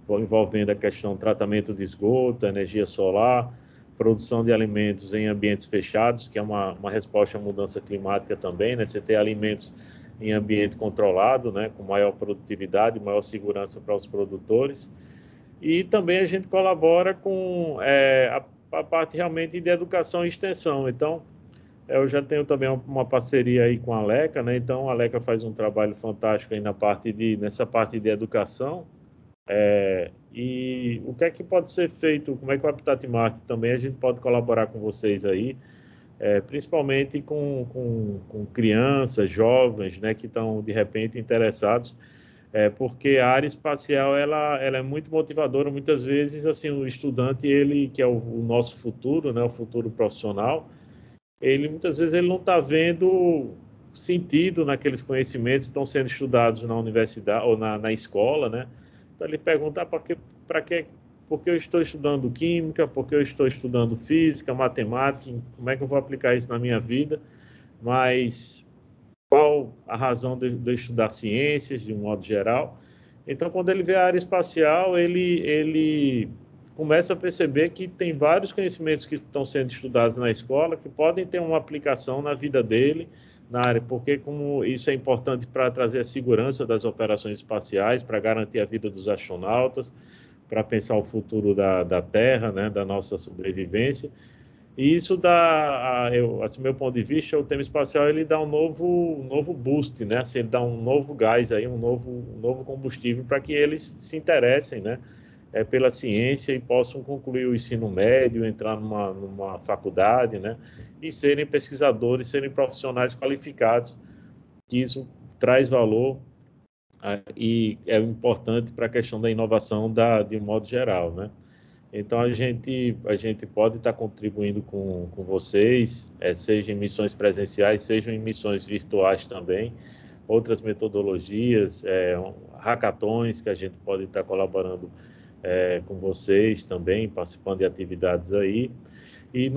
envolvendo a questão do tratamento de esgoto, energia solar, produção de alimentos em ambientes fechados, que é uma resposta à mudança climática também, né? Você ter alimentos em ambiente controlado, né? Com maior produtividade, maior segurança para os produtores. E também a gente colabora com a parte realmente de educação e extensão. Então, eu já tenho também uma parceria aí com a Aleca, né? Então, a Aleca faz um trabalho fantástico aí nessa parte de educação. E o que é que pode ser feito, como é que o Habitat Marte também a gente pode colaborar com vocês aí, principalmente com crianças, jovens, né, que estão de repente interessados, porque a área espacial ela é muito motivadora. Muitas vezes assim o estudante, ele que é o nosso futuro, né, o futuro profissional, ele muitas vezes ele não está vendo sentido naqueles conhecimentos que estão sendo estudados na universidade ou na escola, né? Então ele pergunta por que eu estou estudando química, por que eu estou estudando física, matemática, como é que eu vou aplicar isso na minha vida, mas qual a razão de eu estudar ciências, de um modo geral. Então, quando ele vê a área espacial, ele começa a perceber que tem vários conhecimentos que estão sendo estudados na escola que podem ter uma aplicação na vida dele, na área, porque como isso é importante para trazer a segurança das operações espaciais, para garantir a vida dos astronautas, para pensar o futuro da Terra, né, da nossa sobrevivência. E isso dá, assim, meu ponto de vista, o tema espacial ele dá um novo boost, né? Assim, ele dá um novo gás aí, um novo combustível para que eles se interessem, né? Pela ciência e possam concluir o ensino médio, entrar numa faculdade, né? E serem pesquisadores, serem profissionais qualificados, que isso traz valor e é importante para a questão da inovação de um modo geral, né? Então, a gente pode estar contribuindo com vocês, seja em missões presenciais, seja em missões virtuais também, outras metodologias, hackathons que a gente pode estar colaborando com vocês também, participando de atividades aí. E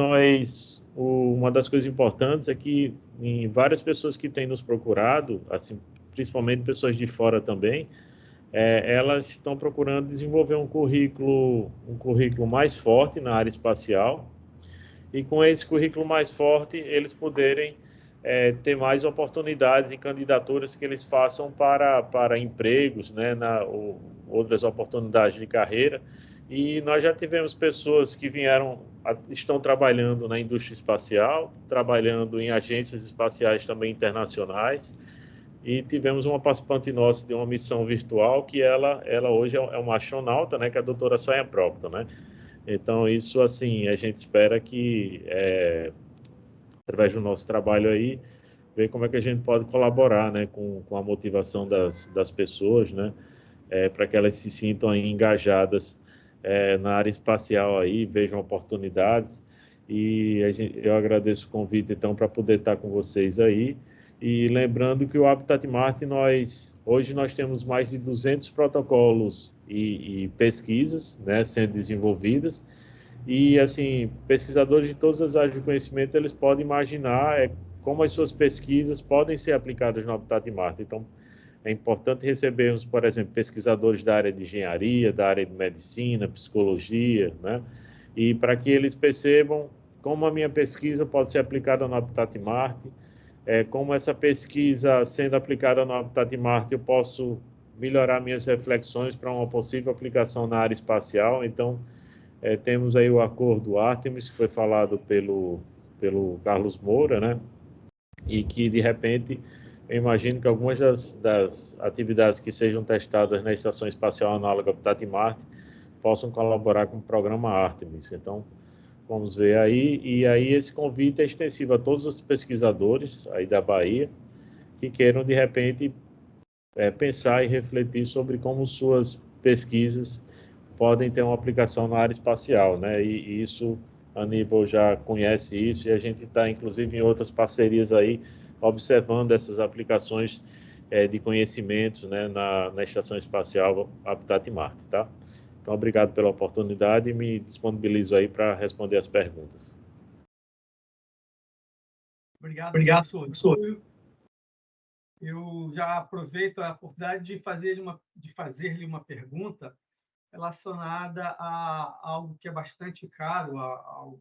uma das coisas importantes é que em várias pessoas que têm nos procurado, assim, principalmente pessoas de fora também, elas estão procurando desenvolver um currículo mais forte na área espacial, e com esse currículo mais forte eles poderem ter mais oportunidades e candidaturas que eles façam para empregos, né, outras oportunidades de carreira. E nós já tivemos pessoas que estão trabalhando na indústria espacial, trabalhando em agências espaciais também internacionais, e tivemos uma participante nossa de uma missão virtual que ela hoje é uma astronauta, né, que é a doutora Sonia Proctor, né? Então, isso, assim, a gente espera que, através do nosso trabalho aí, ver como é que a gente pode colaborar, né, com a motivação das pessoas, né, para que elas se sintam aí engajadas na área espacial aí, vejam oportunidades. E eu agradeço o convite, então, para poder estar com vocês aí. E lembrando que o Habitat Marte, hoje nós temos mais de 200 protocolos e pesquisas, né, sendo desenvolvidas. E, assim, pesquisadores de todas as áreas de conhecimento, eles podem imaginar como as suas pesquisas podem ser aplicadas no Habitat Marte. Então, é importante recebermos, por exemplo, pesquisadores da área de engenharia, da área de medicina, psicologia, né? E para que eles percebam como a minha pesquisa pode ser aplicada no Habitat Marte, como essa pesquisa sendo aplicada no Habitat Marte, eu posso melhorar minhas reflexões para uma possível aplicação na área espacial. Então, temos aí o acordo Artemis, que foi falado pelo Carlos Moura, né? E que, de repente, eu imagino que algumas das atividades que sejam testadas na Estação Espacial Análoga Habitat Marte possam colaborar com o programa Artemis. Então, vamos ver aí. E aí esse convite é extensivo a todos os pesquisadores aí da Bahia que queiram, de repente, pensar e refletir sobre como suas pesquisas podem ter uma aplicação na área espacial, né? E isso, a Aníbal já conhece isso, e a gente está, inclusive, em outras parcerias aí, observando essas aplicações de conhecimentos, né, na Estação Espacial Habitat Marte, tá? Então, obrigado pela oportunidade e me disponibilizo aí para responder as perguntas. Obrigado, professor. Eu já aproveito a oportunidade de fazer-lhe uma pergunta relacionada a algo que é bastante caro ao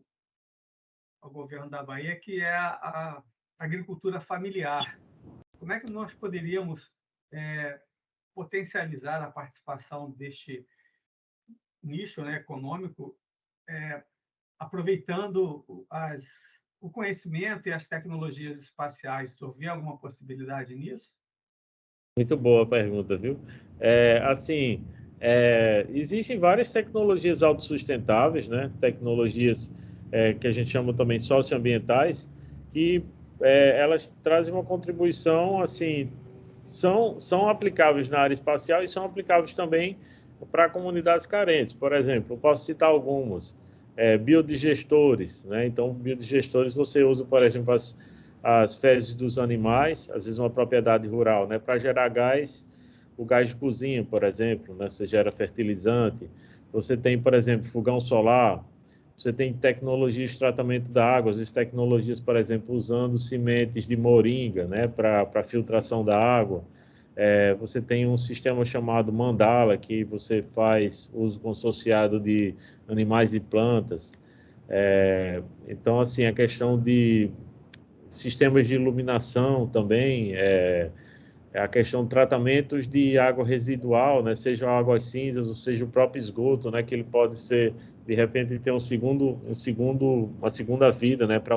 governo da Bahia, que é a agricultura familiar. Como é que nós poderíamos potencializar a participação deste nicho, né, econômico, aproveitando o conhecimento e as tecnologias espaciais? Tu vê alguma possibilidade nisso? Muito boa a pergunta, viu? Assim, existem várias tecnologias autossustentáveis, né? Tecnologias que a gente chama também socioambientais, que elas trazem uma contribuição, assim, são aplicáveis na área espacial e são aplicáveis também para comunidades carentes. Por exemplo, eu posso citar algumas. Biodigestores, né? Então, biodigestores você usa, por exemplo, as fezes dos animais, às vezes uma propriedade rural, né? Para gerar gás, o gás de cozinha, por exemplo, né? Você gera fertilizante. Você tem, por exemplo, fogão solar. Você tem tecnologias de tratamento da água, as tecnologias, por exemplo, usando sementes de moringa, né? Para filtração da água. Você tem um sistema chamado Mandala, que você faz uso consociado de animais e plantas. Então, assim, a questão de sistemas de iluminação também, a questão de tratamentos de água residual, né, seja águas cinzas ou seja o próprio esgoto, né, que ele pode ser, de repente, ter uma segunda vida, né, para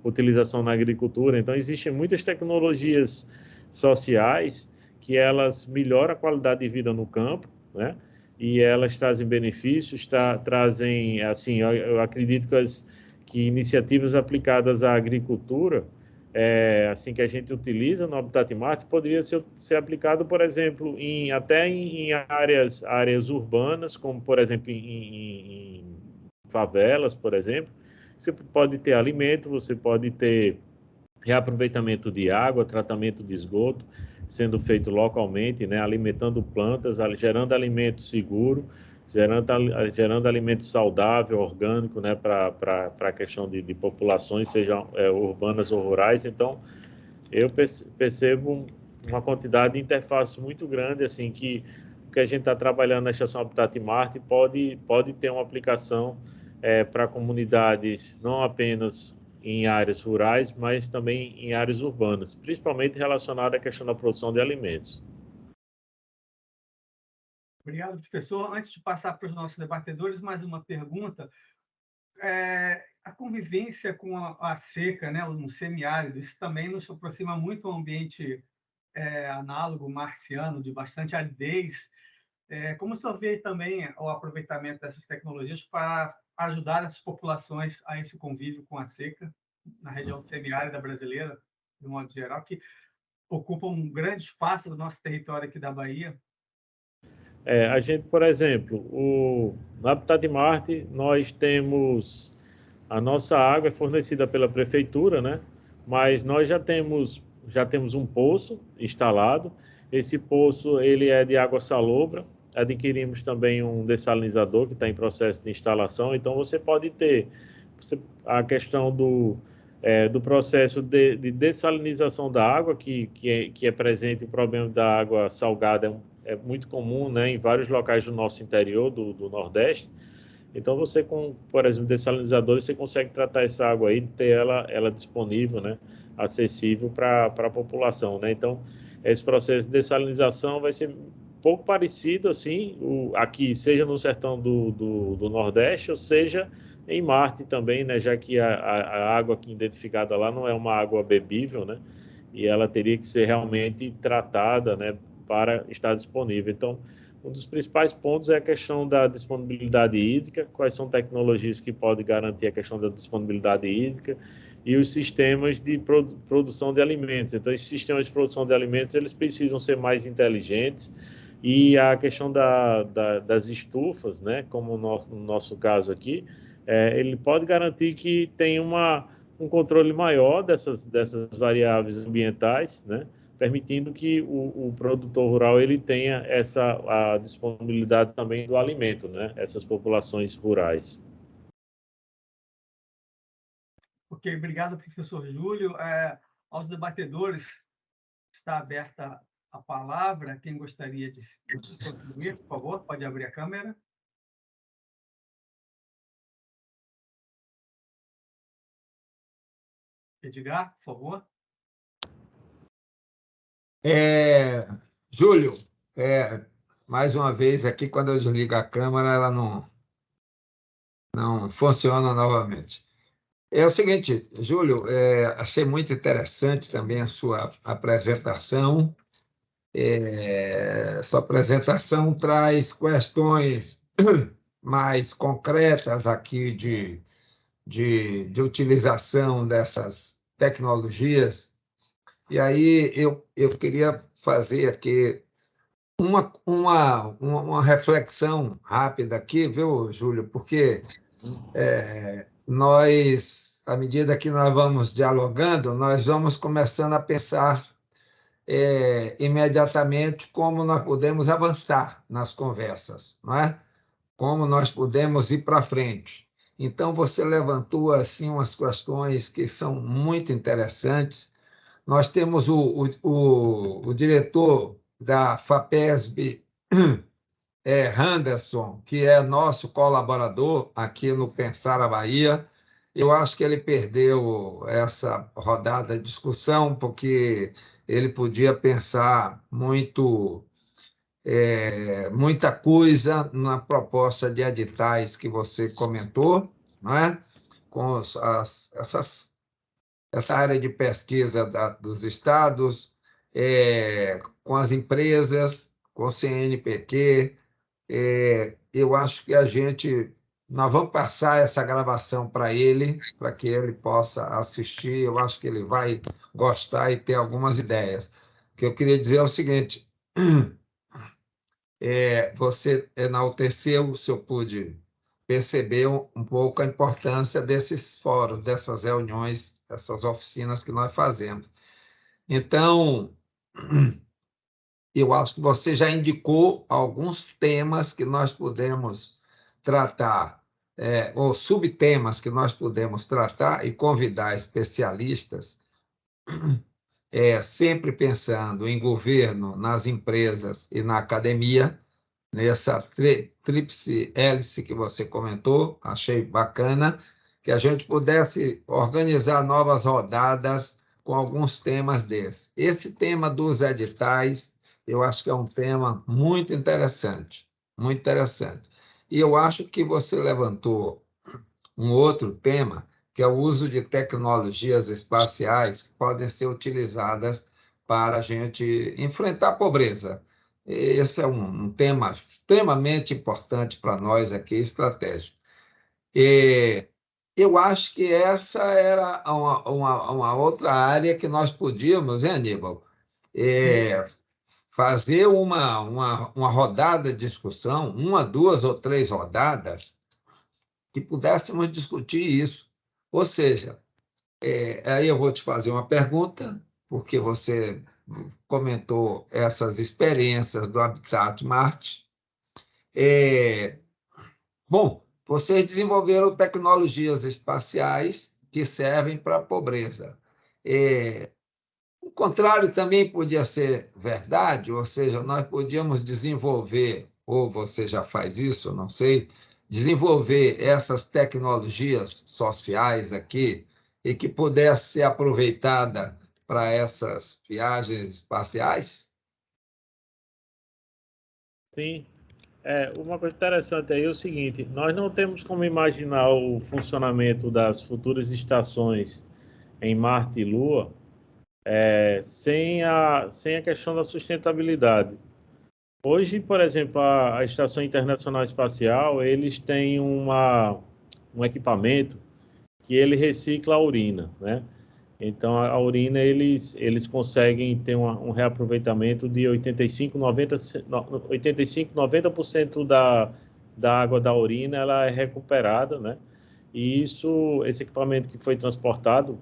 utilização na agricultura. Então, existem muitas tecnologias sociais que elas melhoram a qualidade de vida no campo, né, e elas trazem benefícios, trazem, assim, eu acredito que iniciativas aplicadas à agricultura, assim que a gente utiliza no Habitat Marte, poderia ser aplicado, por exemplo, até em áreas urbanas, como, por exemplo, em favelas, por exemplo. Você pode ter alimento, você pode ter reaproveitamento de água, tratamento de esgoto, sendo feito localmente, né, alimentando plantas, gerando alimento seguro, gerando alimento saudável, orgânico, né, para a questão de populações, sejam urbanas ou rurais. Então, eu percebo uma quantidade de interfaces muito grande, assim, que o que a gente está trabalhando na Estação Habitat Marte pode ter uma aplicação para comunidades não apenas em áreas rurais, mas também em áreas urbanas, principalmente relacionada à questão da produção de alimentos. Obrigado, professor. Antes de passar para os nossos debatedores, mais uma pergunta. A convivência com a seca, né, no semiárido, isso também nos aproxima muito ao ambiente análogo marciano, de bastante aridez. Como o senhor vê também o aproveitamento dessas tecnologias para ajudar essas populações a esse convívio com a seca na região semiárida brasileira, de modo geral, que ocupa um grande espaço do nosso território aqui da Bahia? A gente, por exemplo, no Habitat Marte, nós temos a nossa água é fornecida pela prefeitura, né? Mas nós já temos um poço instalado. Esse poço ele é de água salobra. Adquirimos também um dessalinizador que está em processo de instalação. Então você pode ter a questão do processo de dessalinização da água, que é presente o problema da água salgada é muito comum, né, em vários locais do nosso interior, do Nordeste. Então, você com, por exemplo, dessalinizadores, você consegue tratar essa água aí, ter ela disponível, né, acessível para a população, né? Então, esse processo de dessalinização vai ser um pouco parecido, assim, aqui, seja no sertão do Nordeste, ou seja em Marte também, né, já que a água aqui identificada lá não é uma água bebível, né, e ela teria que ser realmente tratada, né, para estar disponível. Então, um dos principais pontos é a questão da disponibilidade hídrica, quais são tecnologias que podem garantir a questão da disponibilidade hídrica e os sistemas de produção de alimentos. Então, esses sistemas de produção de alimentos, eles precisam ser mais inteligentes e a questão das estufas, né, como no nosso caso aqui, ele pode garantir que tem um controle maior dessas variáveis ambientais, né, permitindo que o produtor rural ele tenha a disponibilidade também do alimento, né? Essas populações rurais. Ok, obrigado, professor Júlio. Aos debatedores, está aberta a palavra. Quem gostaria de contribuir, por favor, pode abrir a câmera. Edgar, por favor. Júlio, mais uma vez aqui, quando eu desligo a câmera, ela não funciona novamente. É o seguinte, Júlio, achei muito interessante também a sua apresentação. Sua apresentação traz questões mais concretas aqui de utilização dessas tecnologias. E aí eu queria fazer aqui uma reflexão rápida aqui, viu, Júlio? Porque nós, à medida que nós vamos dialogando, nós vamos começando a pensar imediatamente como nós podemos avançar nas conversas, não é? Como nós podemos ir para frente. Então, você levantou assim umas questões que são muito interessantes. Nós temos o diretor da FAPESB, Henderson, que é nosso colaborador aqui no Pensar a Bahia. Eu acho que ele perdeu essa rodada de discussão, porque ele podia pensar muita coisa na proposta de editais que você comentou, não é? Com essa área de pesquisa dos estados, com as empresas, com o CNPq. Eu acho que nós vamos passar essa gravação para ele, para que ele possa assistir. Eu acho que ele vai gostar e ter algumas ideias. O que eu queria dizer é o seguinte: você enalteceu, se eu pude perceber um pouco a importância desses fóruns, dessas reuniões, dessas oficinas que nós fazemos. Então, eu acho que você já indicou alguns temas que nós podemos tratar, ou subtemas que nós podemos tratar e convidar especialistas, sempre pensando em governo, nas empresas e na academia, nessa tríplice hélice que você comentou. Achei bacana que a gente pudesse organizar novas rodadas com alguns temas desses. Esse tema dos editais, eu acho que é um tema muito interessante, muito interessante. E eu acho que você levantou um outro tema, que é o uso de tecnologias espaciais que podem ser utilizadas para a gente enfrentar a pobreza. Esse é um tema extremamente importante para nós aqui, estratégico. Eu acho que essa era uma outra área que nós podíamos, hein, Aníbal? Fazer uma rodada de discussão, 1, 2 ou 3 rodadas, que pudéssemos discutir isso. Ou seja, aí eu vou te fazer uma pergunta, porque você comentou essas experiências do Habitat Marte. Bom, vocês desenvolveram tecnologias espaciais que servem para a pobreza. O contrário também podia ser verdade, ou seja, nós podíamos desenvolver, ou você já faz isso, não sei, desenvolver essas tecnologias sociais aqui e que pudesse ser aproveitada para essas viagens espaciais? Sim. Uma coisa interessante aí é o seguinte: nós não temos como imaginar o funcionamento das futuras estações em Marte e Lua sem a questão da sustentabilidade. Hoje, por exemplo, a Estação Internacional Espacial, eles têm um equipamento que ele recicla a urina, né? Então, a urina, eles conseguem ter um reaproveitamento de 85-90% da água da urina, ela é recuperada, né? E esse equipamento que foi transportado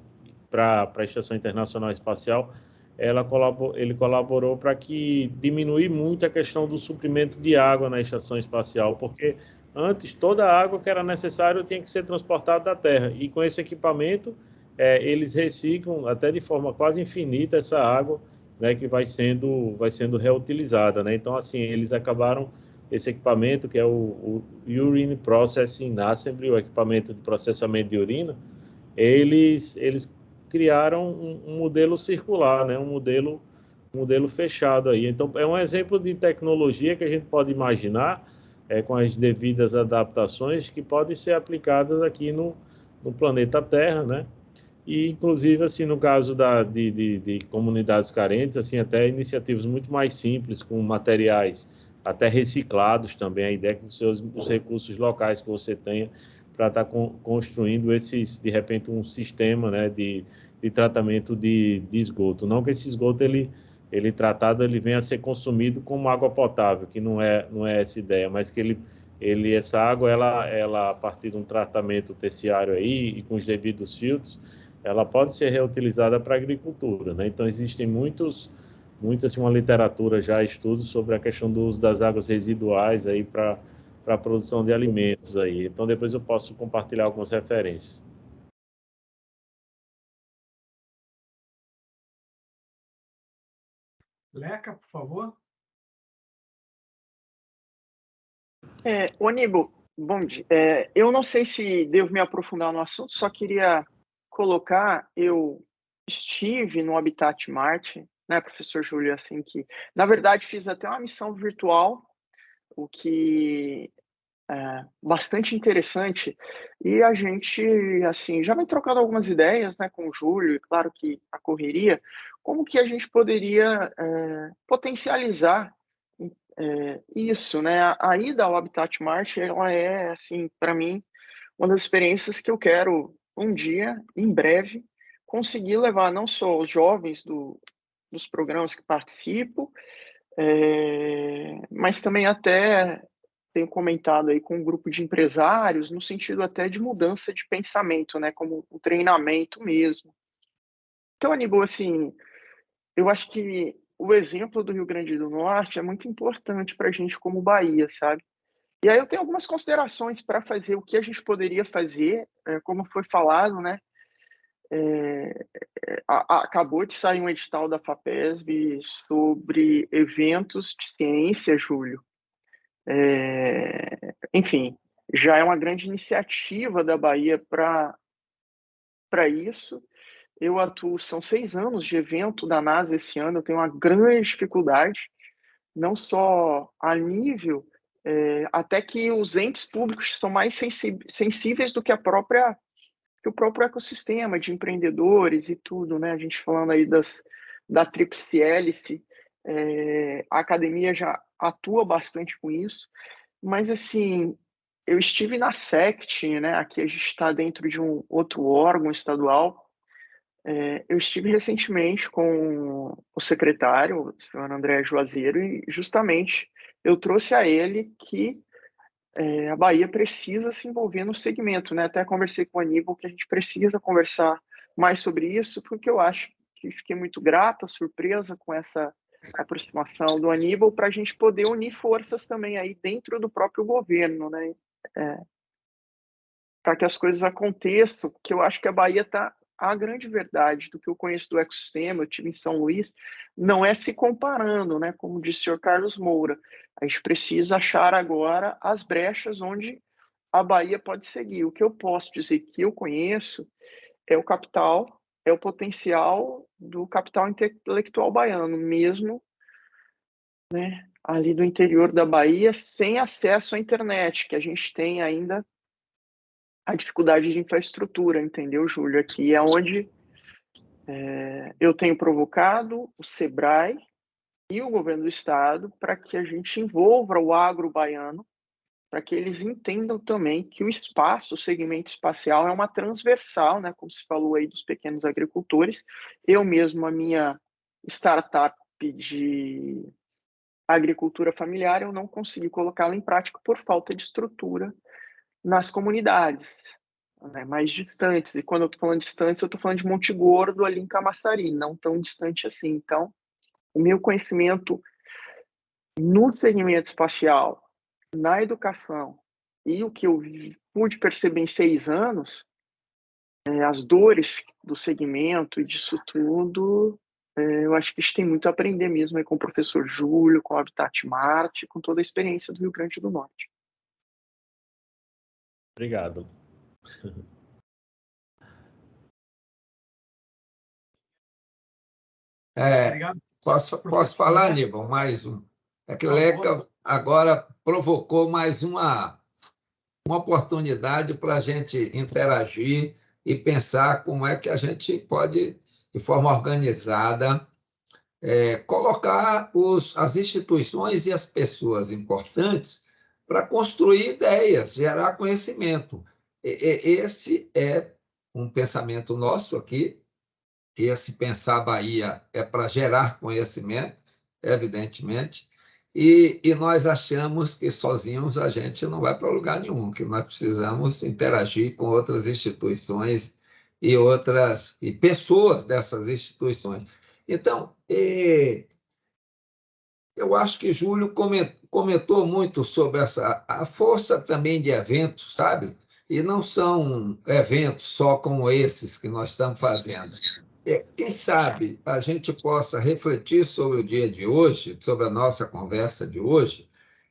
para a Estação Internacional Espacial, ele colaborou para que diminuir muito a questão do suprimento de água na estação espacial, porque antes toda a água que era necessária tinha que ser transportada da Terra, e com esse equipamento eles reciclam até de forma quase infinita essa água, né, que vai sendo reutilizada, né? Então, assim, eles acabaram, esse equipamento, que é o Urine Processing Assembly, o equipamento de processamento de urina, eles criaram um modelo circular, né? Um modelo fechado aí. Então, é um exemplo de tecnologia que a gente pode imaginar, com as devidas adaptações, que podem ser aplicadas aqui no planeta Terra, né? E, inclusive, assim, no caso de comunidades carentes, assim, até iniciativas muito mais simples, com materiais até reciclados também, a ideia que os recursos locais que você tenha para estar construindo de repente, um sistema, né, de tratamento de esgoto. Não que esse esgoto, ele tratado, ele venha a ser consumido como água potável, que não é essa ideia, mas que essa água, ela, a partir de um tratamento terciário aí, e com os devidos filtros, ela pode ser reutilizada para a agricultura, né? Então, existem assim, uma literatura já, estudos sobre a questão do uso das águas residuais aí para a produção de alimentos aí. Então, depois eu posso compartilhar algumas referências. Leca, por favor. Aníbal, bom dia. Eu não sei se devo me aprofundar no assunto, só queria colocar, eu estive no Habitat Marte, né, professor Júlio, assim, que, na verdade, fiz até uma missão virtual, o que é bastante interessante, e a gente, assim, já vem trocando algumas ideias, né, com o Júlio, e claro que a correria, como que a gente poderia potencializar isso, né? A ida ao Habitat Marte, ela é, assim, para mim, uma das experiências que eu quero um dia, em breve, conseguir levar não só os jovens dos programas que participo, mas também até tenho comentado aí com um grupo de empresários, no sentido até de mudança de pensamento, né? Como um treinamento mesmo. Então, Aníbal, assim, eu acho que o exemplo do Rio Grande do Norte é muito importante para a gente como Bahia, sabe? E aí eu tenho algumas considerações para fazer o que a gente poderia fazer, como foi falado, né? Acabou de sair um edital da FAPESB sobre eventos de ciência, Júlio. Enfim, já é uma grande iniciativa da Bahia para isso. Eu atuo, são 6 anos de evento da NASA esse ano, eu tenho uma grande dificuldade, não só a nível, até que os entes públicos são mais sensíveis do que o próprio ecossistema de empreendedores e tudo, né? A gente falando aí da tríplice hélice, a academia já atua bastante com isso, mas assim, eu estive na SECT, né? Aqui a gente está dentro de um outro órgão estadual. Eu estive recentemente com o secretário, o senhor André Juazeiro, e justamente eu trouxe a ele que a Bahia precisa se envolver no segmento, né? Até conversei com o Aníbal que a gente precisa conversar mais sobre isso, porque eu acho que fiquei muito grata, surpresa com essa aproximação do Aníbal, para a gente poder unir forças também aí dentro do próprio governo, né? Para que as coisas aconteçam, que eu acho que a Bahia está, a grande verdade do que eu conheço do ecossistema, eu estive em São Luís, não é se comparando, né? Como disse o senhor Carlos Moura, a gente precisa achar agora as brechas onde a Bahia pode seguir. O que eu posso dizer que eu conheço é o capital, é o potencial do capital intelectual baiano, mesmo, né, ali do interior da Bahia, sem acesso à internet, que a gente tem ainda a dificuldade de infraestrutura, entendeu, Júlio? Aqui é onde eu tenho provocado o SEBRAE e o governo do estado para que a gente envolva o agro baiano, para que eles entendam também que o espaço, o segmento espacial é uma transversal, né, como se falou aí dos pequenos agricultores. Eu mesmo, a minha startup de agricultura familiar, eu não consegui colocá-la em prática por falta de estrutura nas comunidades. né, mais distantes. E quando eu estou falando distantes, eu estou falando de Monte Gordo, ali em Camaçari, não tão distante assim. Então, o meu conhecimento no segmento espacial, na educação, e o que eu pude perceber em 6 anos, as dores do segmento e disso tudo, eu acho que a gente tem muito a aprender mesmo aí com o professor Júlio, com o Habitat Marte, com toda a experiência do Rio Grande do Norte. Obrigado. Obrigado. Posso falar, Aníbal, mais um? É que Leca agora provocou mais uma oportunidade para a gente interagir e pensar como é que a gente pode, de forma organizada, colocar as instituições e as pessoas importantes para construir ideias, gerar conhecimento. Esse é um pensamento nosso aqui. Esse Pensar Bahia é para gerar conhecimento, evidentemente, e nós achamos que sozinhos a gente não vai para lugar nenhum, que nós precisamos interagir com outras instituições e pessoas dessas instituições. Então, eu acho que Júlio comentou muito sobre a força também de eventos, sabe? E não são eventos só como esses que nós estamos fazendo. Quem sabe a gente possa refletir sobre o dia de hoje, sobre a nossa conversa de hoje,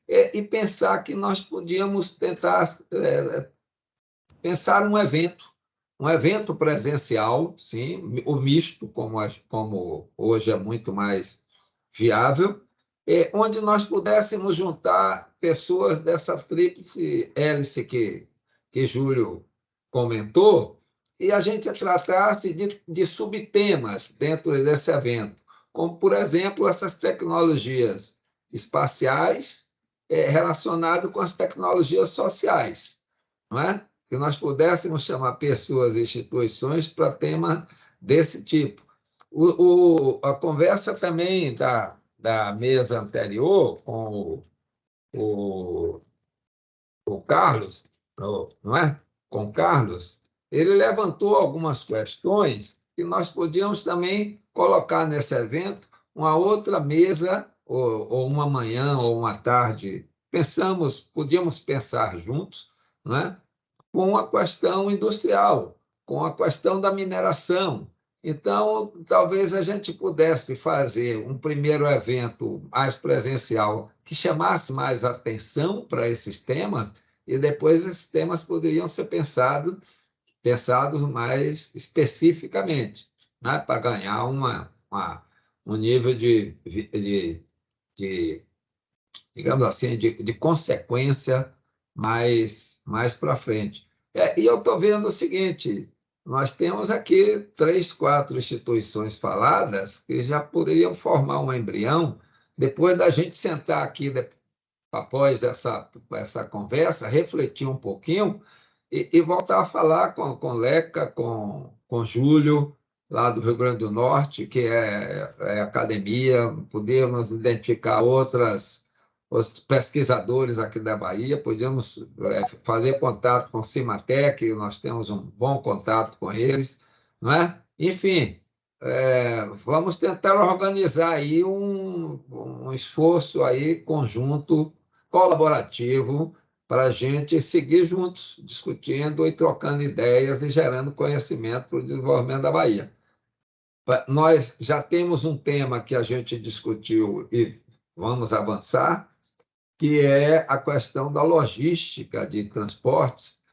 e pensar que nós podíamos tentar pensar um evento presencial, sim, o misto, como hoje é muito mais viável, onde nós pudéssemos juntar pessoas dessa tríplice hélice que Júlio comentou, e a gente tratasse de subtemas dentro desse evento, como, por exemplo, essas tecnologias espaciais relacionadas com as tecnologias sociais, não é? Que nós pudéssemos chamar pessoas e instituições para temas desse tipo. A conversa também da mesa anterior com o Carlos, não é? Com o Carlos, ele levantou algumas questões que nós podíamos também colocar nesse evento uma outra mesa, ou uma manhã, ou uma tarde. Podíamos pensar juntos, não é? Com a questão industrial, com a questão da mineração. Então, talvez a gente pudesse fazer um primeiro evento mais presencial que chamasse mais atenção para esses temas, e depois esses temas poderiam ser pensados mais especificamente, né, para ganhar um nível de, digamos assim, de consequência mais para frente. E eu estou vendo o seguinte: nós temos aqui 3, 4 instituições faladas que já poderiam formar um embrião, depois da gente sentar aqui, após essa conversa, refletir um pouquinho e voltar a falar com Leca, com Júlio, lá do Rio Grande do Norte, que é academia. Podemos identificar os pesquisadores aqui da Bahia, podíamos fazer contato com o Cimatec, nós temos um bom contato com eles, não é? Enfim, vamos tentar organizar aí um esforço aí conjunto, colaborativo, para a gente seguir juntos, discutindo e trocando ideias e gerando conhecimento para o desenvolvimento da Bahia. Nós já temos um tema que a gente discutiu e vamos avançar, que é a questão da logística de transportes,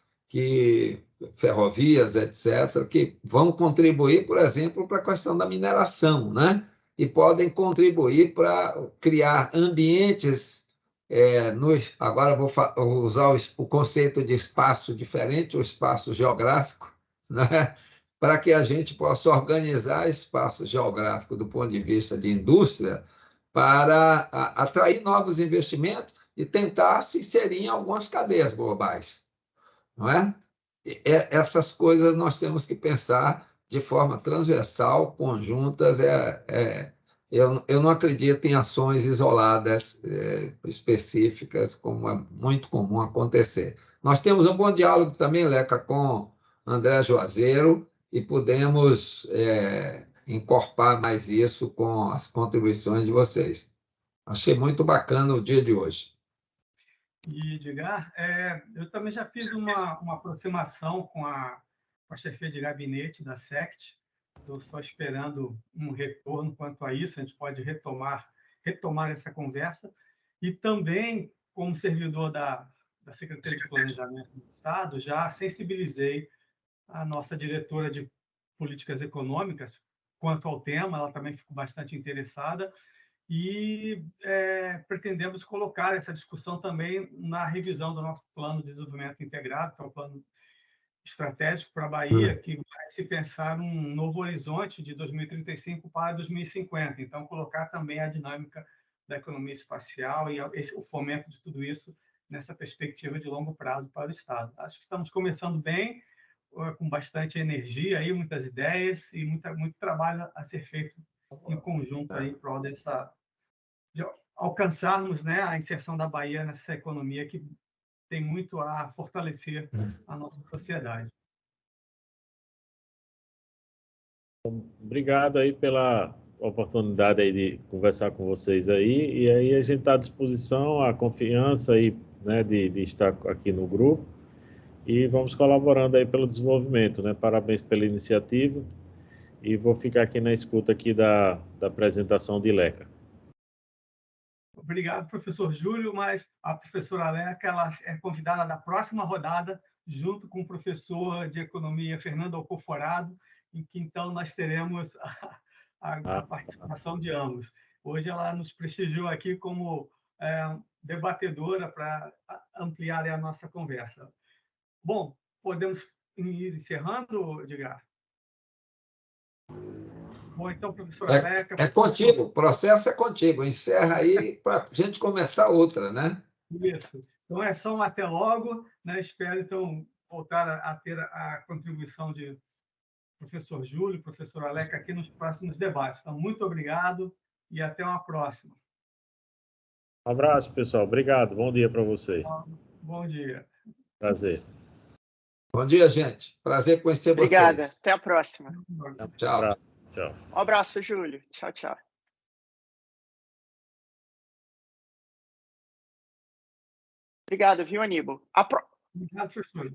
ferrovias, etc., que vão contribuir, por exemplo, para a questão da mineração, né? E podem contribuir para criar ambientes. Agora vou usar o conceito de espaço diferente, o espaço geográfico, né? Para que a gente possa organizar espaço geográfico do ponto de vista de indústria, para atrair novos investimentos e tentar se inserir em algumas cadeias globais, não é? Essas coisas nós temos que pensar de forma transversal, conjuntas. Eu não acredito em ações isoladas, específicas, como é muito comum acontecer. Nós temos um bom diálogo também, Leca, com André Juazeiro, e pudemos encorpar mais isso com as contribuições de vocês. Achei muito bacana o dia de hoje. E, Edgar, eu também já fiz uma aproximação com a chefia de gabinete da SECT. Estou só esperando um retorno quanto a isso. A gente pode retomar essa conversa. E também, como servidor da Secretaria de Planejamento do Estado, já sensibilizei a nossa diretora de Políticas Econômicas quanto ao tema. Ela também ficou bastante interessada. E pretendemos colocar essa discussão também na revisão do nosso plano de desenvolvimento integrado, que é o plano estratégico para a Bahia, que vai se pensar um novo horizonte de 2035 para 2050. Então, colocar também a dinâmica da economia espacial e o fomento de tudo isso nessa perspectiva de longo prazo para o Estado. Acho que estamos começando bem, com bastante energia, aí, muitas ideias e muito trabalho a ser feito em conjunto aí, em prol de alcançarmos, né, a inserção da Bahia nessa economia que tem muito a fortalecer a nossa sociedade. Obrigado aí pela oportunidade aí de conversar com vocês aí, e aí a gente está à disposição, a confiança aí, né, de estar aqui no grupo, e vamos colaborando aí pelo desenvolvimento, né? Parabéns pela iniciativa, e vou ficar aqui na escuta aqui da apresentação de Leca. Obrigado, professor Júlio, mas a professora Leca, ela é convidada da próxima rodada, junto com o professor de economia Fernando Alcoforado, em que então nós teremos a participação de ambos. Hoje ela nos prestigiou aqui como debatedora para ampliar a nossa conversa. Bom, podemos ir encerrando, Edgar? Bom, então, professora Leca... É contigo, o processo é contigo. Encerra aí para a gente começar outra, né? Isso. Então, é só um até logo, né? Espero, então, voltar a ter a contribuição de professor Júlio, professora Leca, aqui nos próximos debates. Então, muito obrigado e até uma próxima. Um abraço, pessoal. Obrigado. Bom dia para vocês. Bom dia. Prazer. Bom dia, gente. Prazer conhecer vocês. Obrigada. Até a próxima. Tchau. Tchau. Um abraço, Júlio. Tchau, tchau. Obrigado, viu, Aníbal? Obrigado, professor.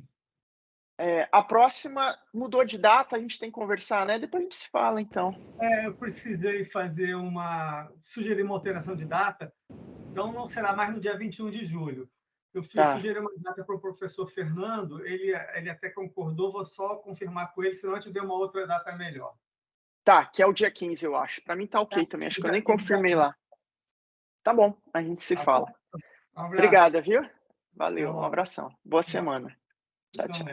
A próxima mudou de data, a gente tem que conversar, né? Depois a gente se fala, então. Eu precisei sugerir uma alteração de data, então não será mais no dia 21 de julho. Eu sugeri uma data para o professor Fernando, ele até concordou, vou só confirmar com ele, senão a gente dê uma outra data melhor. Tá, que é o dia 15, eu acho. Para mim tá ok também, acho que eu nem confirmei lá. Tá bom, a gente se fala. Um Obrigada, viu? Valeu, um abração. Boa semana. Tchau, tchau.